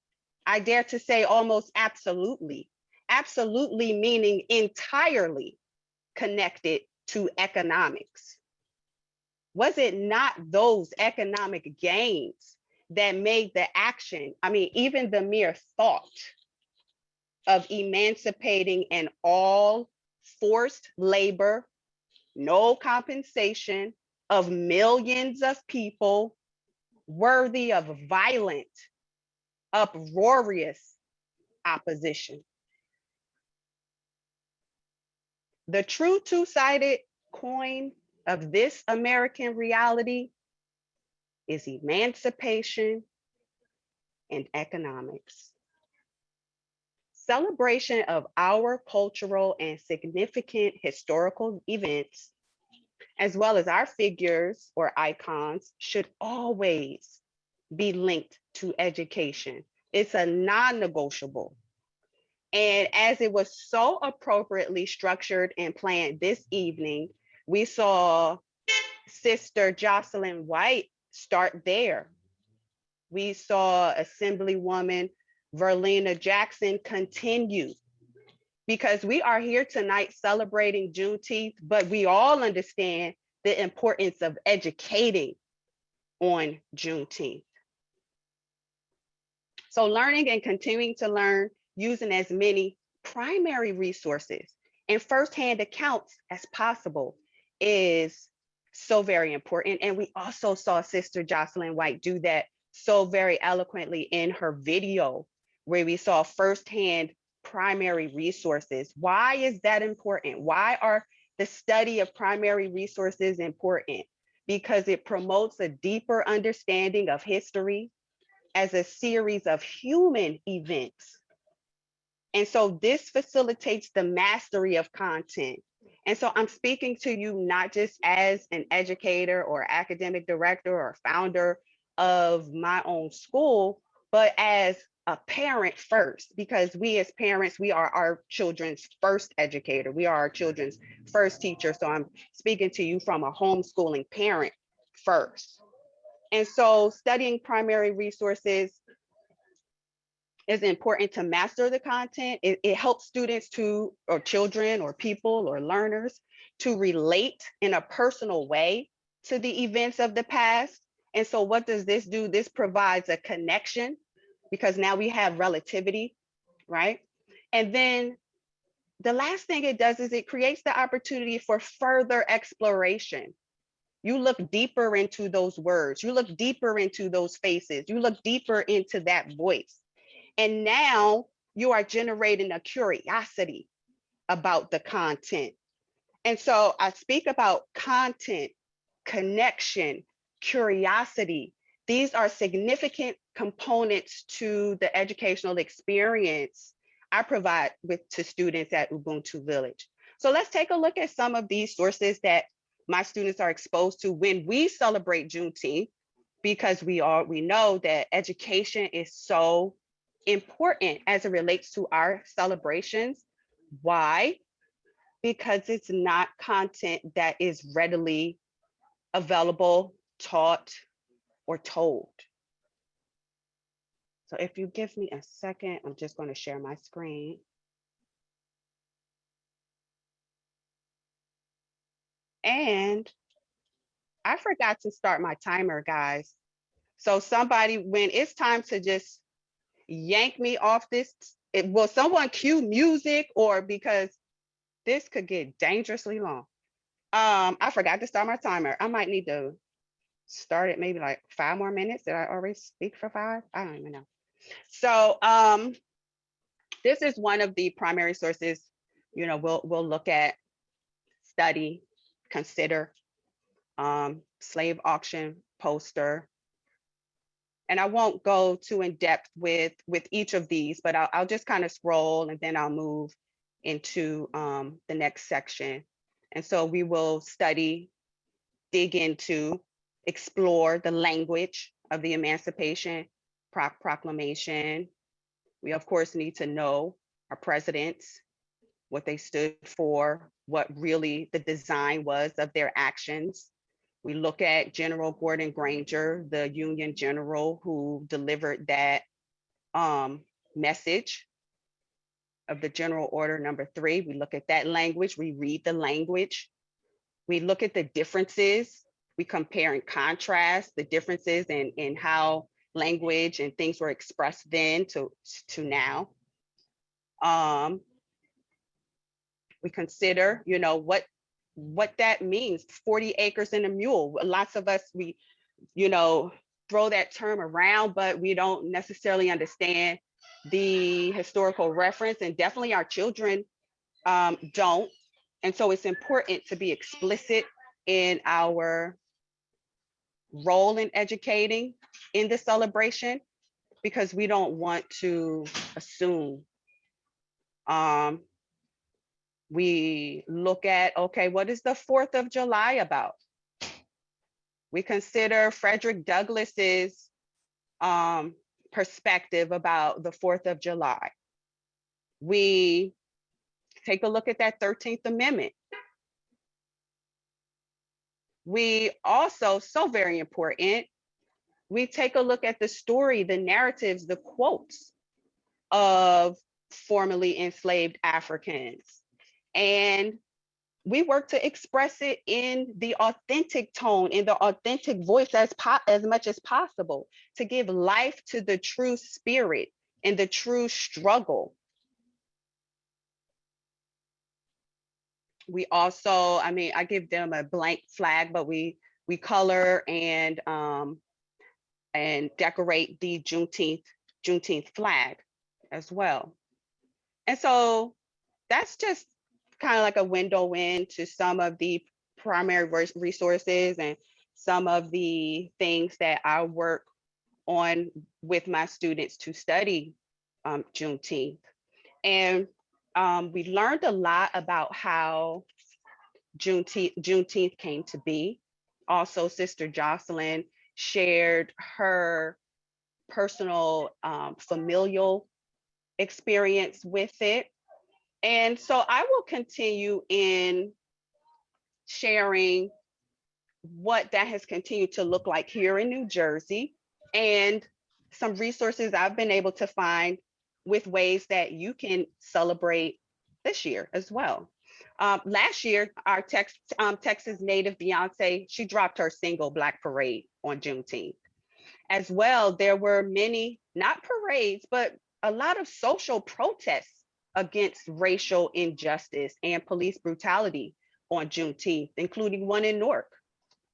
I dare to say almost absolutely meaning entirely connected to economics. Was it not those economic gains that made the action, even the mere thought of emancipating an all forced labor, no compensation of millions of people worthy of violent, uproarious opposition? The true two-sided coin of this American reality is emancipation and economics. Celebration of our cultural and significant historical events, as well as our figures or icons, should always be linked to education. It's a non-negotiable. And as it was so appropriately structured and planned this evening, we saw Sister Jocelyn White start there. We saw Assemblywoman Verlena Jackson continue, because we are here tonight celebrating Juneteenth, but we all understand the importance of educating on Juneteenth. So learning and continuing to learn using as many primary resources and firsthand accounts as possible is so very important. And we also saw Sister Jocelyn White do that so very eloquently in her video, where we saw firsthand primary resources. Why is that important? Why are the study of primary resources important? Because it promotes a deeper understanding of history as a series of human events And so this facilitates the mastery of content. And so I'm speaking to you not just as an educator or academic director or founder of my own school, but as a parent first, because we as parents, we are our children's first educator. We are our children's first teacher. So I'm speaking to you from a homeschooling parent first. And so studying primary resources is important to master the content. It helps students to, or children or people or learners to relate in a personal way to the events of the past. And so what does this do? This provides a connection because now we have relativity, right? And then the last thing it does is it creates the opportunity for further exploration. You look deeper into those words, you look deeper into those faces, you look deeper into that voice. And now you are generating a curiosity about the content. And so I speak about content, connection, curiosity. These are significant components to the educational experience I provide to students at Ubuntu Village. So let's take a look at some of these sources that my students are exposed to when we celebrate Juneteenth, because we know that education is so important as it relates to our celebrations. Why? Because it's not content that is readily available, taught, or told. So if you give me a second, I'm just going to share my screen. And I forgot to start my timer, guys. So somebody, when it's time to just yank me off this, will someone cue music, or because this could get dangerously long. I forgot to start my timer. I might need to start it maybe like 5 more minutes. Did I already speak for 5? I don't even know. So this is one of the primary sources, we'll look at, study, consider, slave auction poster. And I won't go too in depth with each of these, but I'll just kind of scroll and then I'll move into the next section. And so we will study, dig into, explore the language of the Emancipation Proclamation. We of course need to know our presidents, what they stood for, what really the design was of their actions. We look at General Gordon Granger, the Union general who delivered that message of the General Order number 3. We look at that language, we read the language. We look at the differences, we compare and contrast the differences in how language and things were expressed then to now. We consider, what that means, 40 acres and a mule. Lots of us, we, throw that term around, but we don't necessarily understand the historical reference, and definitely our children don't. And so it's important to be explicit in our role in educating in the celebration, because we don't want to assume. We look at, okay, what is the 4th of July about? We consider Frederick Douglass's perspective about the 4th of July. We take a look at that 13th Amendment. We also, so very important, we take a look at the story, the narratives, the quotes of formerly enslaved Africans. And we work to express it in the authentic tone, in the authentic voice as much as possible, to give life to the true spirit and the true struggle. We also, I give them a blank flag, but we color and decorate the Juneteenth flag as well. And so that's just kind of like a window into some of the primary resources and some of the things that I work on with my students to study Juneteenth. And we learned a lot about how Juneteenth came to be. Also, Sister Jocelyn shared her personal familial experience with it. And so I will continue in sharing what that has continued to look like here in New Jersey and some resources I've been able to find with ways that you can celebrate this year as well. Last year, our Texas native Beyonce, she dropped her single Black Parade on Juneteenth. As well, there were many, not parades, but a lot of social protests against racial injustice and police brutality on Juneteenth, including one in Newark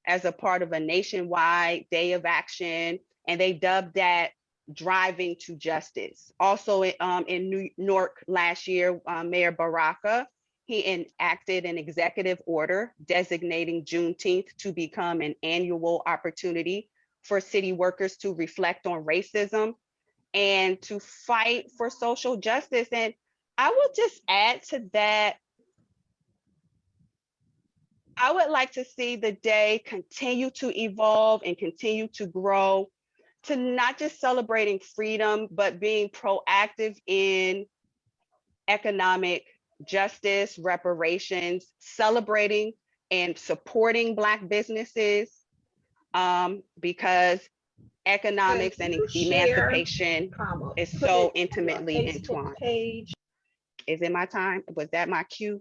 as a part of a nationwide day of action. And they dubbed that Driving to Justice. Also in New York last year, Mayor Baraka, he enacted an executive order designating Juneteenth to become an annual opportunity for city workers to reflect on racism and to fight for social justice. And I will just add to that, I would like to see the day continue to evolve and continue to grow to not just celebrating freedom, but being proactive in economic justice, reparations, celebrating and supporting Black businesses, because economics and emancipation is so intimately entwined. Is it my time? Was that my cue?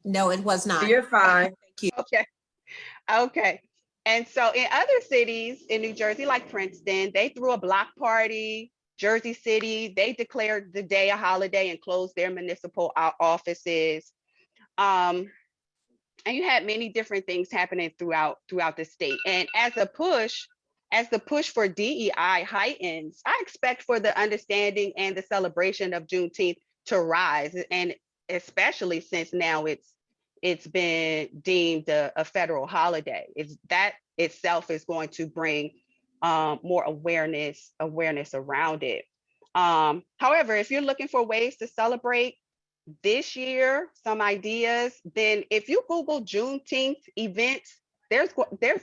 No, it was not. You're fine. Thank you. Okay. Okay. And so in other cities in New Jersey, like Princeton, they threw a block party. Jersey City, they declared the day a holiday and closed their municipal offices. And you had many different things happening throughout the state. And as the push for DEI heightens, I expect for the understanding and the celebration of Juneteenth to rise, and especially since now it's been deemed a federal holiday. That itself is going to bring more awareness around it. However, if you're looking for ways to celebrate this year, some ideas, then if you Google Juneteenth events, there's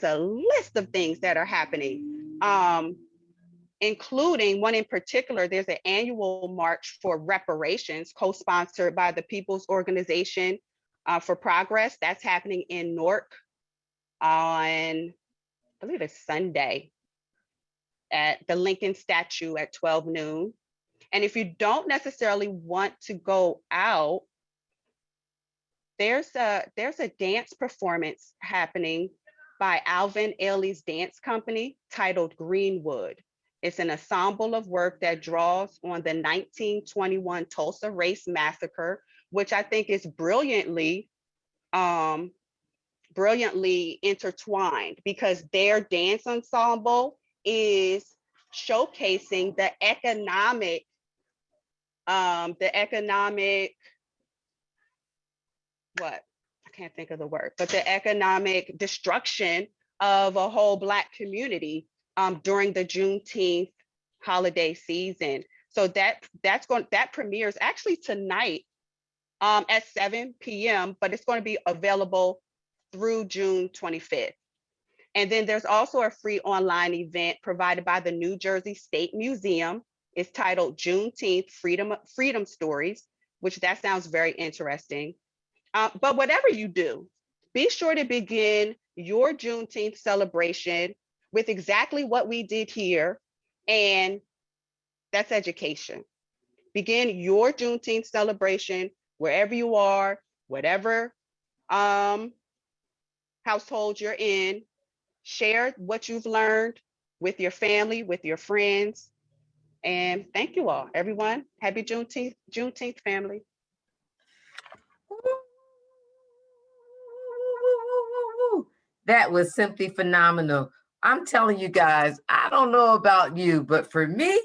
a list of things that are happening, including one in particular. There's an annual march for reparations co-sponsored by the People's Organization for Progress. That's happening in Newark on, I believe it's Sunday, at the Lincoln statue at 12 noon. And if you don't necessarily want to go out, there's a dance performance happening by Alvin Ailey's dance company titled Greenwood. It's an ensemble of work that draws on the 1921 Tulsa Race Massacre, which I think is brilliantly intertwined, because their dance ensemble is showcasing the economic what? I can't think of the word, but the economic destruction of a whole Black community during the Juneteenth holiday season. So that premieres actually tonight at 7 p.m., but it's going to be available through June 25th. And then there's also a free online event provided by the New Jersey State Museum. It's titled Juneteenth Freedom Stories, which that sounds very interesting. But whatever you do, be sure to begin your Juneteenth celebration with exactly what we did here, and that's education. Begin your Juneteenth celebration wherever you are, whatever household you're in. Share what you've learned with your family, with your friends. And thank you all, everyone. Happy Juneteenth, family. That was simply phenomenal. I'm telling you guys, I don't know about you, but for me,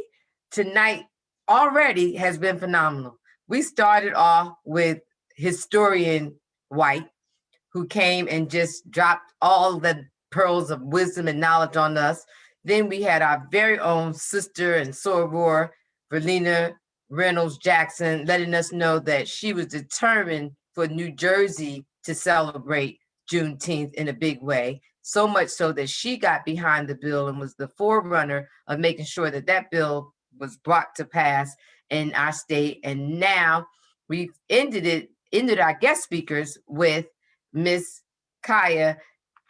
tonight already has been phenomenal. We started off with historian White, who came and just dropped all the pearls of wisdom and knowledge on us. Then we had our very own sister and soror, Verlina Reynolds Jackson, letting us know that she was determined for New Jersey to celebrate Juneteenth in a big way. So much so that she got behind the bill and was the forerunner of making sure that that bill was brought to pass in our state. And now we've ended our guest speakers with Miss Kaya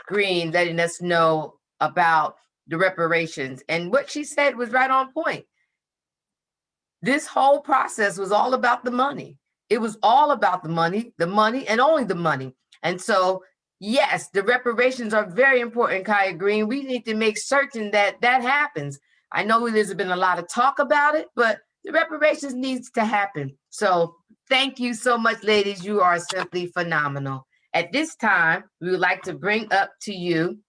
Green letting us know about the reparations. And what she said was right on point. This whole process was all about the money. It was all about the money, and only the money. And so, yes, the reparations are very important, Kaya Green. We need to make certain that that happens. I know there's been a lot of talk about it, but the reparations needs to happen. So thank you so much, ladies. You are simply phenomenal. At this time, we would like to bring up to you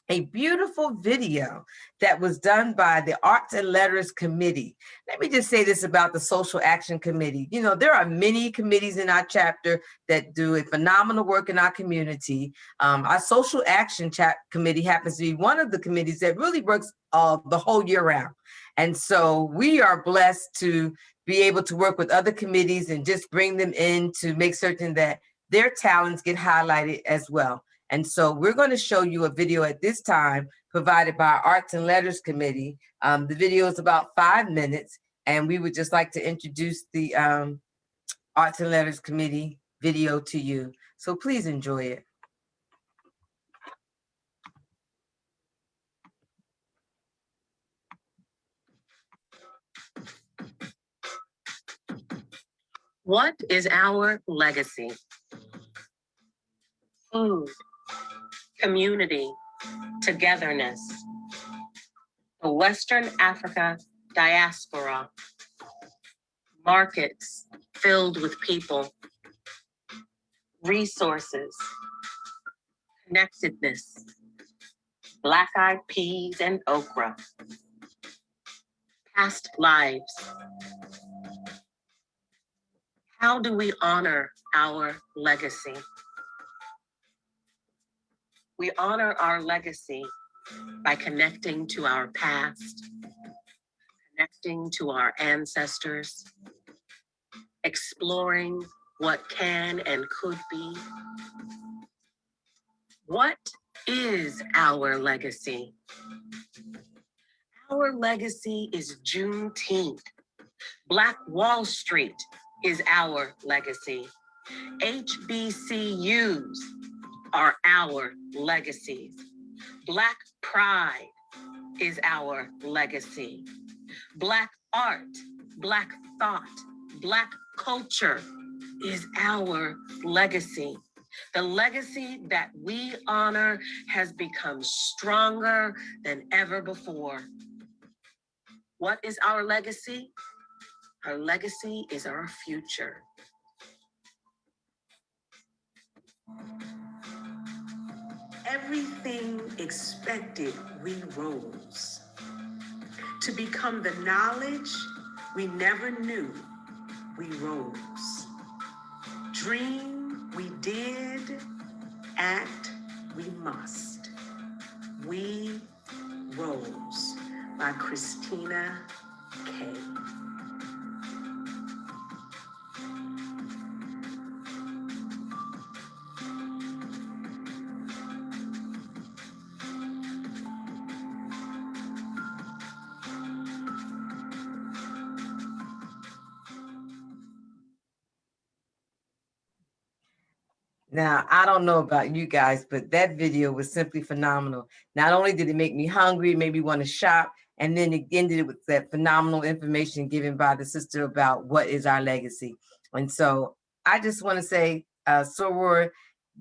a beautiful video that was done by the Arts and Letters Committee. Let me just say this about the Social Action Committee. You know, there are many committees in our chapter that do a phenomenal work in our community. Our Social Action Committee happens to be one of the committees that really works the whole year round. And so we are blessed to be able to work with other committees and just bring them in to make certain that their talents get highlighted as well. And so we're going to show you a video at this time provided by our Arts and Letters Committee. The video is about 5 minutes, and we would just like to introduce the Arts and Letters Committee video to you. So please enjoy it. What is our legacy? Food, community, togetherness. The Western Africa diaspora, markets filled with people, resources, connectedness, black-eyed peas and okra, past lives. How do we honor our legacy? We honor our legacy by connecting to our past, connecting to our ancestors, exploring what can and could be. What is our legacy? Our legacy is Juneteenth. Black Wall Street is our legacy. HBCUs are our legacies. Black pride is our legacy. Black art, Black thought, Black culture is our legacy. The legacy that we honor has become stronger than ever before. What is our legacy? Our legacy is our future. Everything expected, we rose. To become the knowledge we never knew, we rose. Dream, we did. Act, we must. We rose, by Christina K. Now, I don't know about you guys, but that video was simply phenomenal. Not only did it make me hungry, it made me want to shop, and then it ended with that phenomenal information given by the sister about what is our legacy. And so I just want to say, Soror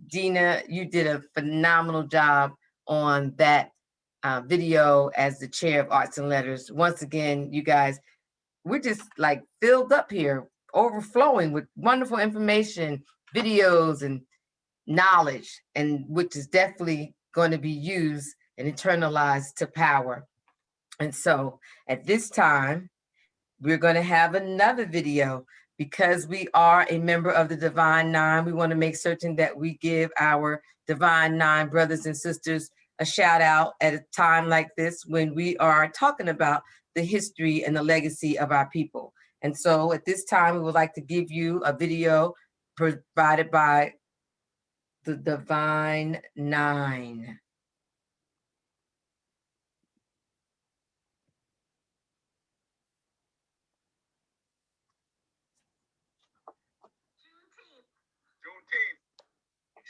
Dina, you did a phenomenal job on that video as the chair of Arts and Letters. Once again, you guys, we're just like filled up here, overflowing with wonderful information, videos, and knowledge, and which is definitely going to be used and internalized to power. And so at this time, we're going to have another video. Because we are a member of the Divine Nine, we want to make certain that we give our Divine Nine brothers and sisters a shout out at a time like this when we are talking about the history and the legacy of our people. And so at this time, we would like to give you a video provided by the Divine Nine.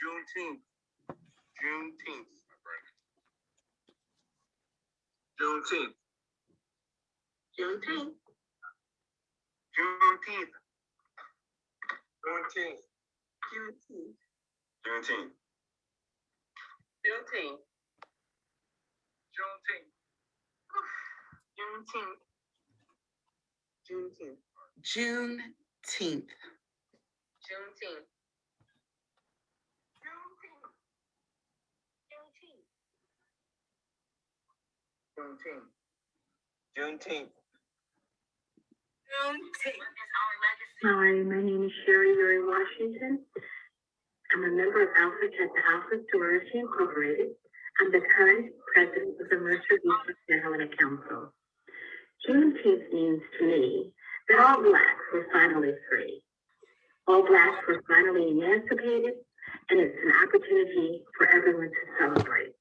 Juneteenth. Juneteenth. Juneteenth. Juneteenth. Juneteenth. Juneteenth. Juneteenth. Juneteenth. Juneteenth. Juneteenth. Juneteenth. Juneteenth. Juneteenth. Juneteenth. Juneteenth. Juneteenth. Hi, my name is Sherry Mary Washington. I'm a member of Alpha Kappa Alpha Sorority Incorporated. I'm the current president of the Mercer East Carolina Council. Juneteenth means to me that all Blacks were finally free. All Blacks were finally emancipated, and it's an opportunity for everyone to celebrate.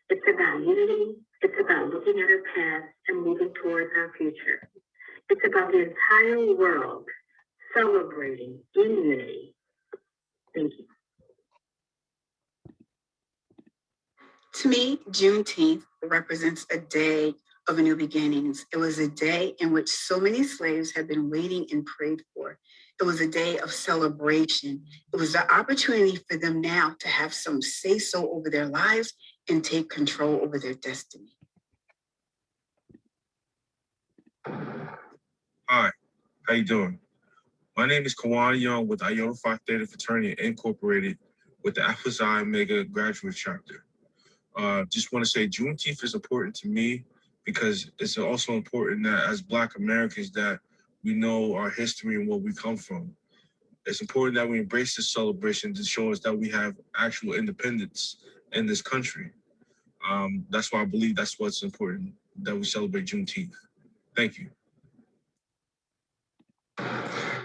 It's about unity. It's about looking at our past and moving towards our future. It's about the entire world celebrating in unity. Thank you. To me, Juneteenth represents a day of new beginnings. It was a day in which so many slaves had been waiting and prayed for. It was a day of celebration. It was the opportunity for them now to have some say-so over their lives and take control over their destiny. Hi, how you doing? My name is Kawan Young with Iota Phi Theta Fraternity Incorporated with the Alpha Xi Omega Graduate Chapter. Just want to say Juneteenth is important to me because it's also important that as Black Americans that we know our history and where we come from. It's important that we embrace this celebration to show us that we have actual independence in this country. That's why I believe that's what's important, that we celebrate Juneteenth. Thank you.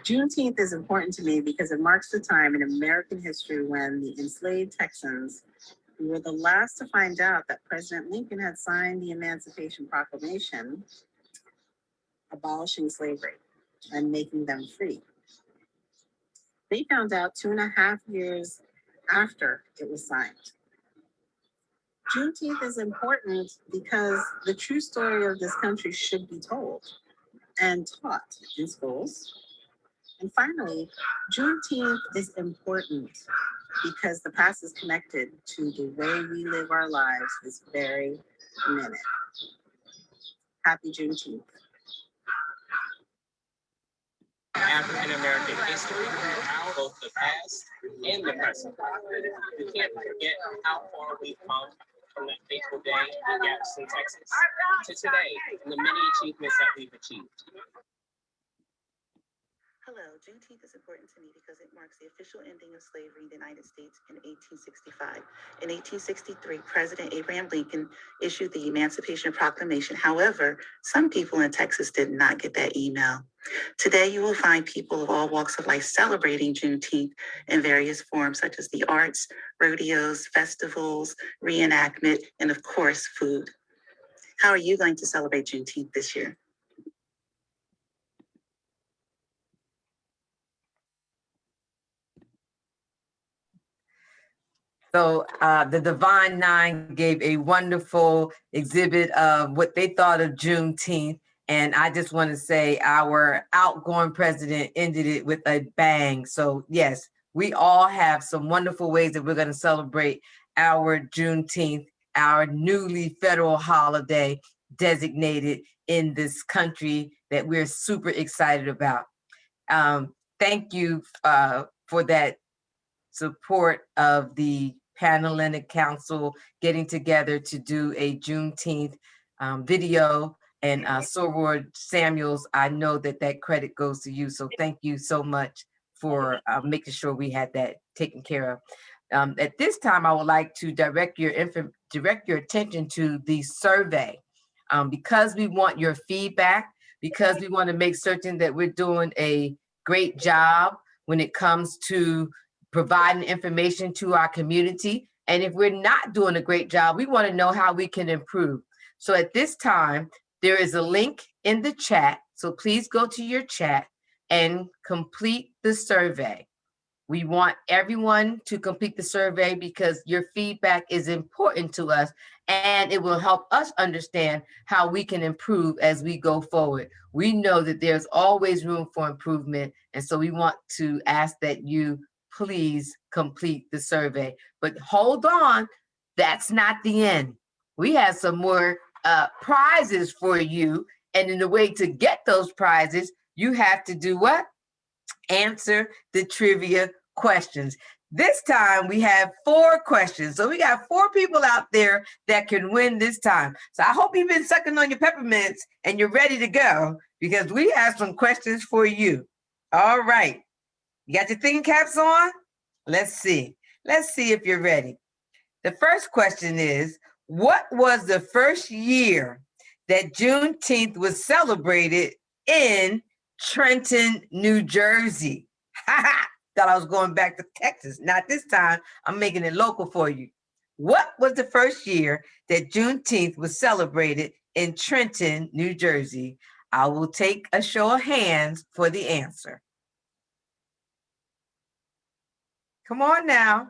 Juneteenth is important to me because it marks the time in American history when the enslaved Texans were the last to find out that President Lincoln had signed the Emancipation Proclamation abolishing slavery and making them free. They found out 2.5 years after it was signed. Juneteenth is important because the true story of this country should be told and taught in schools. And finally, Juneteenth is important because the past is connected to the way we live our lives this very minute. Happy Juneteenth. African American history, both the past and the present. We can't forget how far we've come from that fateful day in Galveston, Texas, to today, and the many achievements that we've achieved. Hello, Juneteenth is important to me because it marks the official ending of slavery in the United States in 1865. In 1863, President Abraham Lincoln issued the Emancipation Proclamation. However, some people in Texas did not get that email. Today, you will find people of all walks of life celebrating Juneteenth in various forms, such as the arts, rodeos, festivals, reenactment, and of course, food. How are you going to celebrate Juneteenth this year? So the Divine Nine gave a wonderful exhibit of what they thought of Juneteenth. And I just want to say our outgoing president ended it with a bang. So yes, we all have some wonderful ways that we're going to celebrate our Juneteenth, our newly federal holiday designated in this country that we're super excited about. Thank you for that support of the Panhellenic Council getting together to do a Juneteenth video. And Soror Samuels, I know that that credit goes to you. So thank you so much for making sure we had that taken care of. At this time, I would like to direct your attention to the survey. Because we want your feedback, because we want to make certain that we're doing a great job when it comes to providing information to our community. And if we're not doing a great job, we want to know how we can improve. So at this time, there is a link in the chat. So please go to your chat and complete the survey. We want everyone to complete the survey because your feedback is important to us and it will help us understand how we can improve as we go forward. We know that there's always room for improvement, and so we want to ask that you please complete the survey. But hold on, that's not the end. We have some more prizes for you, and in the way to get those prizes, you have to do what? Answer the trivia questions. This time we have 4 questions. So we got 4 people out there that can win this time. So I hope you've been sucking on your peppermints and you're ready to go because we have some questions for you. All right. You got your thinking caps on? Let's see. Let's see if you're ready. The first question is, what was the first year that Juneteenth was celebrated in Trenton, New Jersey? Thought I was going back to Texas. Not this time. I'm making it local for you. What was the first year that Juneteenth was celebrated in Trenton, New Jersey? I will take a show of hands for the answer. Come on now.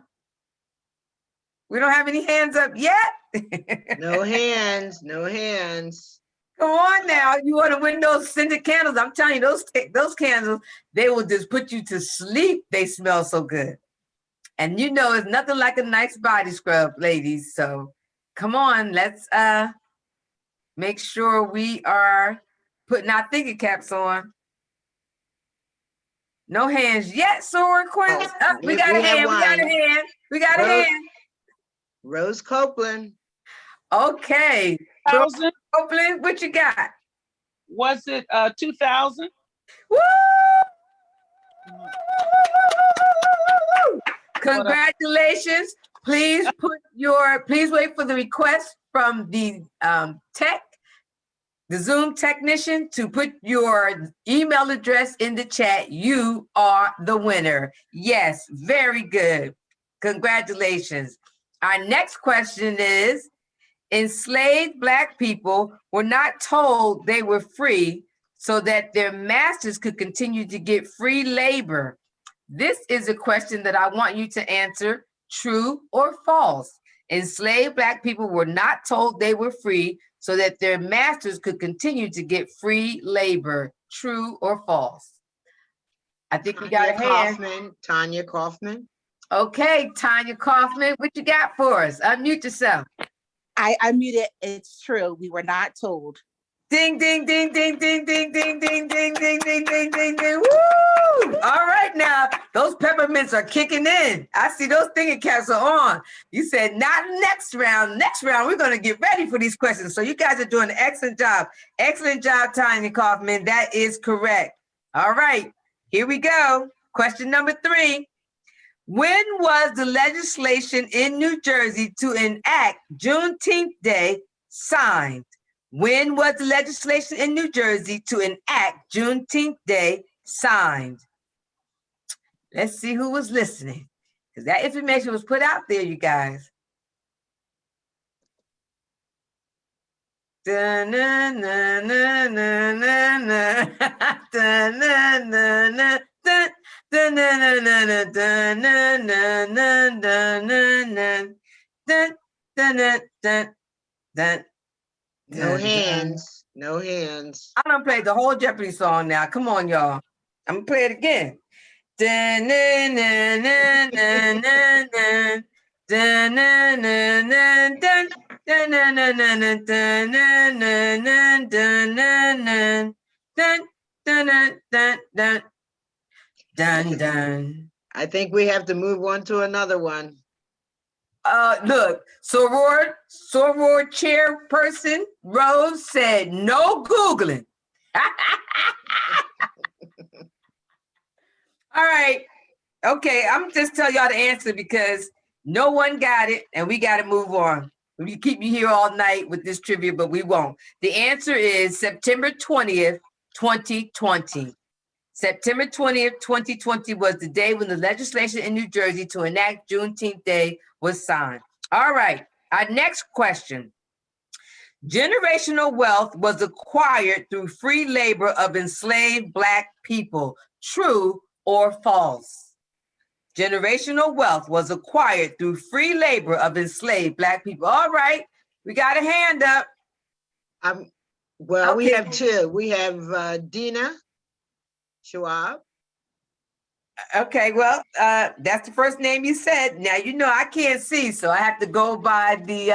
We don't have any hands up yet? No hands, no hands. Come on now, you want to win those scented candles. I'm telling you, those candles, they will just put you to sleep. They smell so good. And you know, it's nothing like a nice body scrub, ladies. So come on, let's make sure we are putting our thinking caps on. No hands yet, Sora Quinn. We got a hand, we got a hand. Rose Copeland. Okay. Thousand? Copeland, what you got? Was it 2000? Woo! Congratulations. Please wait for the request from the Zoom technician to put your email address in the chat. You are the winner. Yes, very good. Congratulations. Our next question is, enslaved Black people were not told they were free so that their masters could continue to get free labor. This is a question that I want you to answer, true or false. Enslaved Black people were not told they were free so that their masters could continue to get free labor, true or false. I think we got a hand. Tanya Kaufman. Okay, Tanya Kaufman, what you got for us? Unmute yourself. I muted. It's true. We were not told. Ding, ding, ding, ding, ding, ding, ding, ding, ding, ding, ding, ding, ding, ding. Woo! All right now, those peppermints are kicking in. I see those thinking caps are on. You said not next round. Next round, we're going to get ready for these questions. So you guys are doing an excellent job. Excellent job, Tanya Kaufman. That is correct. All right, here we go. Question number 3. When was the legislation in New Jersey to enact Juneteenth Day signed? When was the legislation in New Jersey to enact Juneteenth Day signed? Let's see who was listening, because that information was put out there, you guys. No hands, no hands. I'm gonna play the whole Jeopardy song now. Come on, y'all. I'm gonna play it again. I think we have to move on to another one. Look, Soror chairperson Rose said no Googling. All right. Okay, I'm just tell y'all the answer because No one got it, and we got to move on. We can keep you here all night with this trivia, but we won't. The answer is September 20th, 2020. September 20th, 2020 was the day when the legislation in New Jersey to enact Juneteenth Day was signed. All right, our next question. Generational wealth was acquired through free labor of enslaved Black people. True or false? Generational wealth was acquired through free labor of enslaved Black people. All right, we got a hand up. Well, we Okay. have two. We have Dina Schwab. Okay, well, that's the first name you said. Now, you know I can't see, so I have to go by the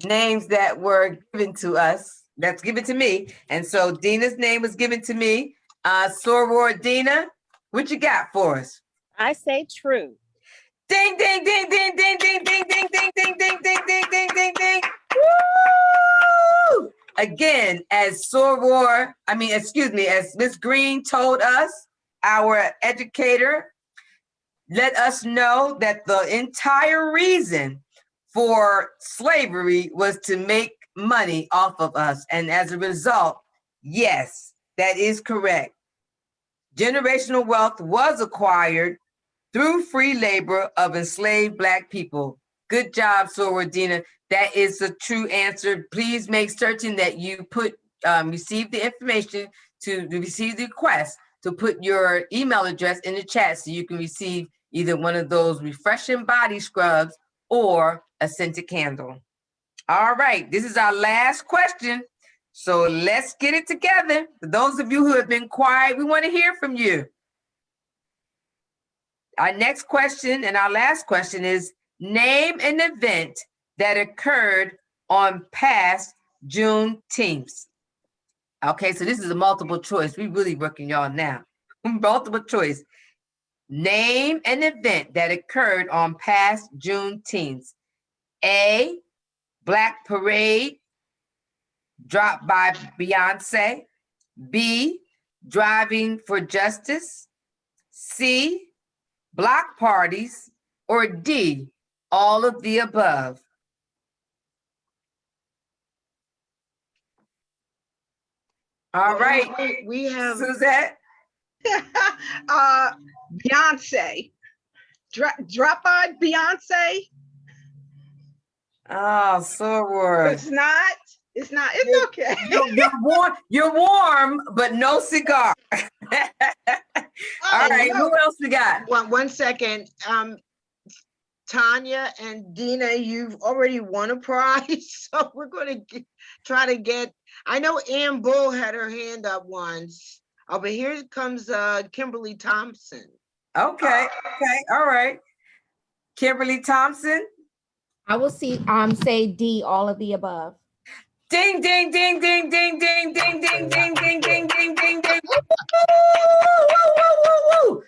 names that were given to us. That's given to me. And so Dina's name was given to me. Soror Dina, what you got for us? I say true. Ding, ding, ding, ding, ding, ding, ding, ding, ding, ding, ding, ding, ding, ding, ding, ding. Woo! Again, as Miss Green told us, our educator, let us know that the entire reason for slavery was to make money off of us. And as a result, yes, that is correct. Generational wealth was acquired through free labor of enslaved Black people. Good job, Soror. That is the true answer. Please make certain that you receive the information to receive the request to put your email address in the chat so you can receive either one of those refreshing body scrubs or a scented candle. All right, this is our last question. So let's get it together. For those of you who have been quiet, we want to hear from you. Our next question and our last question is, name an event that occurred on past Juneteenth. Okay, so this is a multiple choice. We really working y'all now. Multiple choice. Name an event that occurred on past Juneteenth. A, Black Parade, dropped by Beyonce. B, Driving for Justice. C, block parties. Or D, all of the above. All right, We have Suzette. Beyonce. Drop by Beyonce. Oh, Soror. It's not. It's okay. You're warm, but no cigar. All right, who else we got? One second. Tanya and Dina, you've already won a prize, so we're going to try to get. I know Ann Bull had her hand up once. Oh, but here comes Kimberly Thompson. Okay, all right. Kimberly Thompson. I will say D, all of the above. Ding, ding, ding, ding, ding, ding, ding, ding, ding, ding, ding, ding, ding, ding. Woo!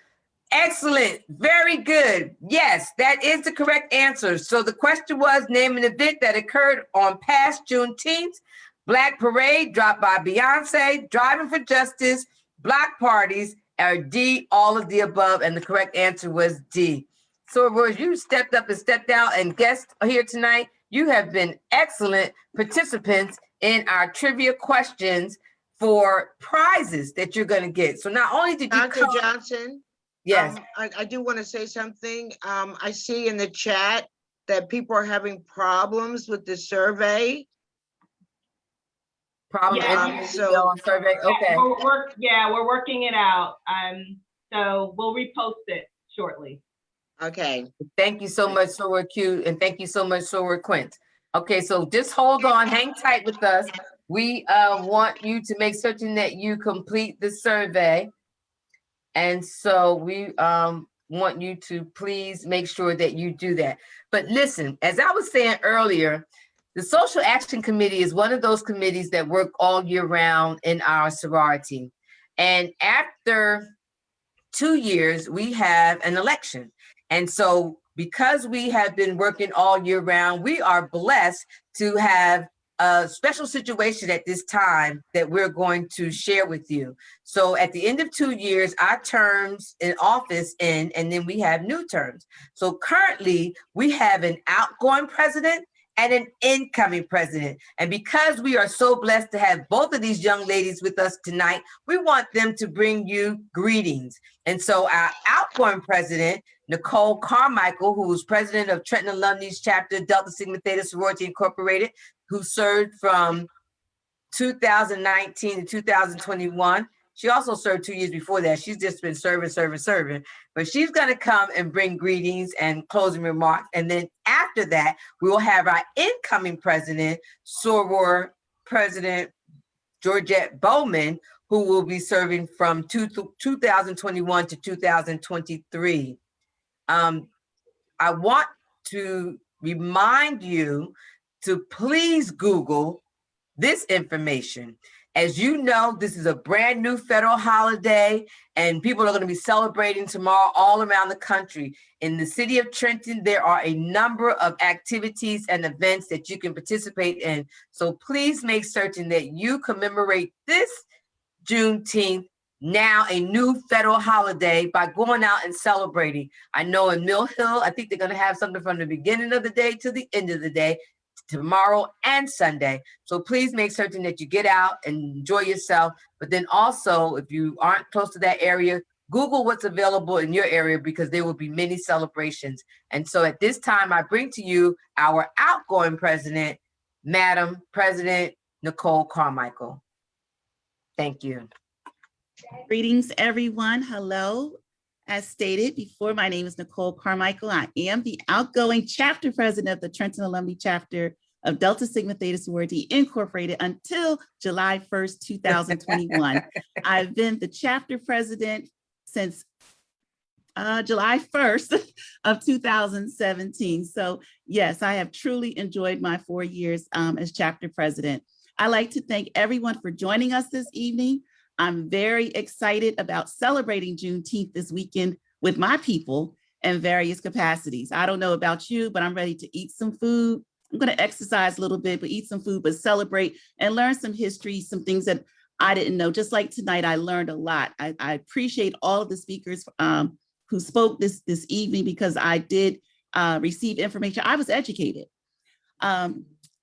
Excellent. Very good. Yes, that is the correct answer. So the question was, name an event that occurred on past Juneteenth. Black Parade, dropped by Beyonce, Driving for Justice, block parties, or D, all of the above. And the correct answer was D. So Rose, you stepped up and stepped out and guests here tonight. You have been excellent participants in our trivia questions for prizes that you're going to get. So not only did you Dr. Johnson. Yes. I do want to say something. I see in the chat that people are having problems with the survey. Survey. Okay. We're working it out. So we'll repost it shortly. Okay. Thank you so much, Soror Q, and thank you so much, Soror Quint. Okay, so just hold on, hang tight with us. We want you to make certain that you complete the survey. And so we want you to please make sure that you do that. But listen, as I was saying earlier, the Social Action Committee is one of those committees that work all year round in our sorority. And after 2 years, we have an election. And so because we have been working all year round, we are blessed to have a special situation at this time that we're going to share with you. So at the end of 2 years, our terms in office end, and then we have new terms. So currently, we have an outgoing president and an incoming president. And because we are so blessed to have both of these young ladies with us tonight, we want them to bring you greetings. And so our outgoing president, Nicole Carmichael, who is president of Trenton Alumni's chapter, Delta Sigma Theta Sorority Incorporated, who served from 2019 to 2021. She also served 2 years before that. She's just been serving. But she's going to come and bring greetings and closing remarks. And then after that, we will have our incoming president, Soror President Georgette Bowman, who will be serving from 2021 to 2023. I want to remind you to please Google this information. As you know, this is a brand new federal holiday, and people are going to be celebrating tomorrow all around the country. In the city of Trenton, there are a number of activities and events that you can participate in. So please make certain that you commemorate this Juneteenth, now a new federal holiday, by going out and celebrating. I know in Mill Hill, I think they're going to have something from the beginning of the day to the end of the day, tomorrow and Sunday. So please make certain that you get out and enjoy yourself. But then also, if you aren't close to that area, Google what's available in your area, because there will be many celebrations. And so at this time, I bring to you our outgoing president, Madam President Nicole Carmichael. Thank you. Greetings, everyone. Hello. As stated before, my name is Nicole Carmichael. I am the outgoing chapter president of the Trenton Alumni chapter of Delta Sigma Theta Sorority Incorporated until July 1st, 2021. I've been the chapter president since July 1st of 2017. So yes, I have truly enjoyed my 4 years as chapter president. I'd like to thank everyone for joining us this evening. I'm very excited about celebrating Juneteenth this weekend with my people in various capacities. I don't know about you, but I'm ready to eat some food. I'm going to exercise a little bit, but eat some food, but celebrate and learn some history, some things that I didn't know. Just like tonight, I learned a lot. I appreciate all of the speakers who spoke this evening, because I did receive information. I was educated. I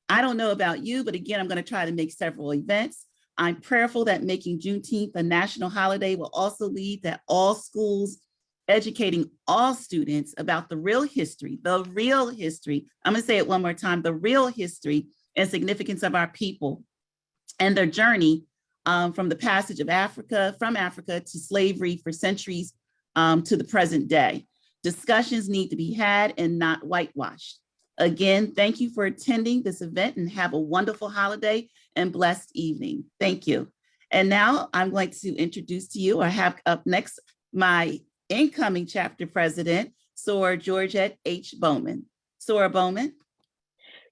don't know about you, but again, I'm going to try to make several events. I'm prayerful that making Juneteenth a national holiday will also lead that all schools educating all students about the real history. I'm going to say it one more time, the real history and significance of our people and their journey from the passage of from Africa to slavery for centuries to the present day. Discussions need to be had and not whitewashed. Again, thank you for attending this event, and have a wonderful holiday and blessed evening. Thank you. And now I'm going to introduce to you, I have up next my incoming chapter president, Soror Georgette H. Bowman. Soror Bowman.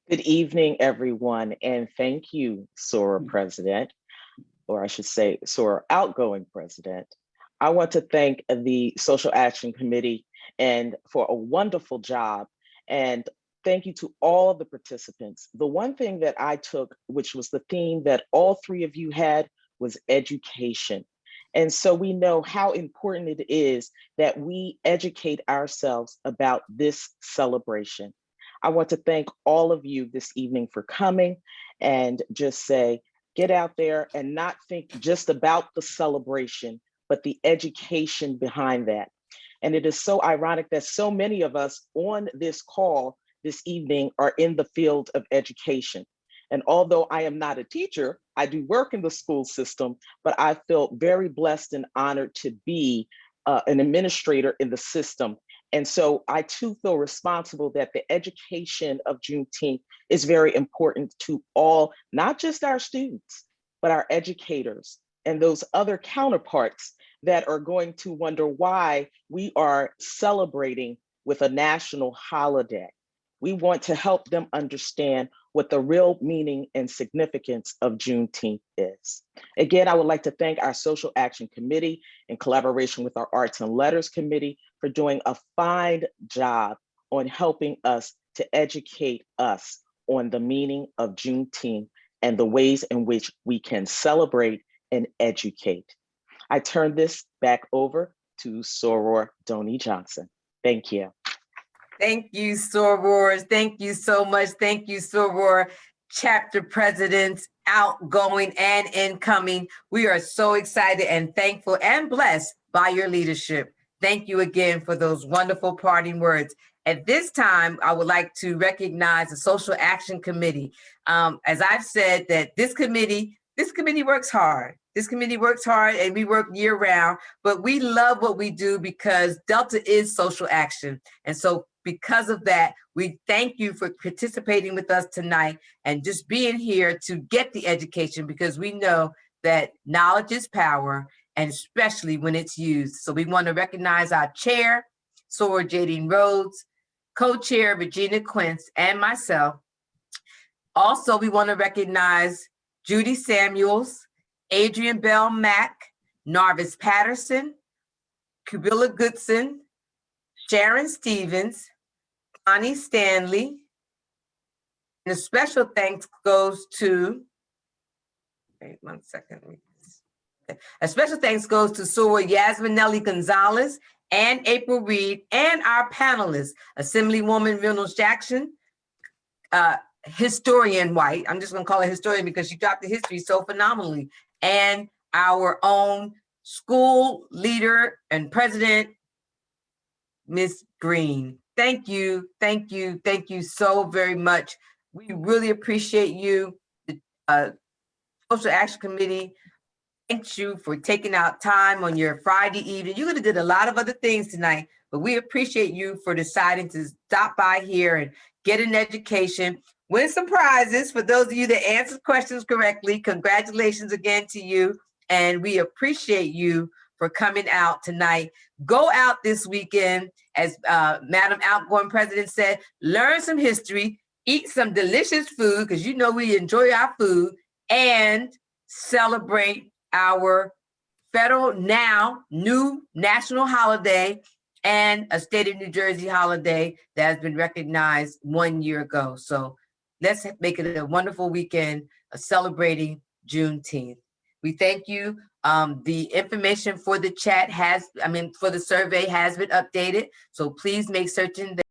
Good evening, everyone, and thank you, Soror President, or I should say Soror Outgoing President. I want to thank the Social Action Committee and for a wonderful job, and thank you to all the participants. The one thing that I took, which was the theme that all three of you had, was education. And so we know how important it is that we educate ourselves about this celebration. I want to thank all of you this evening for coming, and just say, get out there and not think just about the celebration, but the education behind that. And it is so ironic that so many of us on this call this evening are in the field of education. And although I am not a teacher, I do work in the school system, but I feel very blessed and honored to be an administrator in the system. And so I too feel responsible that the education of Juneteenth is very important to all, not just our students, but our educators and those other counterparts that are going to wonder why we are celebrating with a national holiday. We want to help them understand what the real meaning and significance of Juneteenth is. Again, I would like to thank our Social Action Committee in collaboration with our Arts and Letters Committee for doing a fine job on helping us to educate us on the meaning of Juneteenth and the ways in which we can celebrate and educate. I turn this back over to Soror Doni Johnson. Thank you. Thank you, sorors. Thank you so much. Thank you, soror chapter presidents, outgoing and incoming. We are so excited and thankful and blessed by your leadership. Thank you again for those wonderful parting words. At this time, I would like to recognize the Social Action Committee. As I've said, that this committee works hard. This committee works hard and we work year round, but we love what we do because Delta is social action. And so because of that, we thank you for participating with us tonight and just being here to get the education, because we know that knowledge is power, and especially when it's used. So we want to recognize our chair, Soror Jadine Rhodes, co-chair Regina Quince, and myself. Also, we want to recognize Judy Samuels, Adrian Bell Mack, Narvis Patterson, Kubila Goodson, Sharon Stevens, Connie Stanley. And a special thanks goes to, wait 1 second. A special thanks goes to Soror Yasminelli Gonzalez and April Reed and our panelists, Assemblywoman Reynolds Jackson, historian White. I'm just gonna call her historian because she dropped the history so phenomenally. And our own school leader and president, Ms. Green. Thank you, thank you, thank you so very much. We really appreciate you. The Social Action Committee thanks you for taking out time on your Friday evening. You could have did a lot of other things tonight, but we appreciate you for deciding to stop by here and get an education, win some prizes. For those of you that answered questions correctly, congratulations again to you. And we appreciate you for coming out tonight. Go out this weekend, as Madam Outgoing President said, learn some history, eat some delicious food, because you know we enjoy our food, and celebrate our federal, now new national holiday and a state of New Jersey holiday that has been recognized 1 year ago. So let's make it a wonderful weekend of celebrating Juneteenth. We thank you. The information for the chat for the survey has been updated. So please make certain that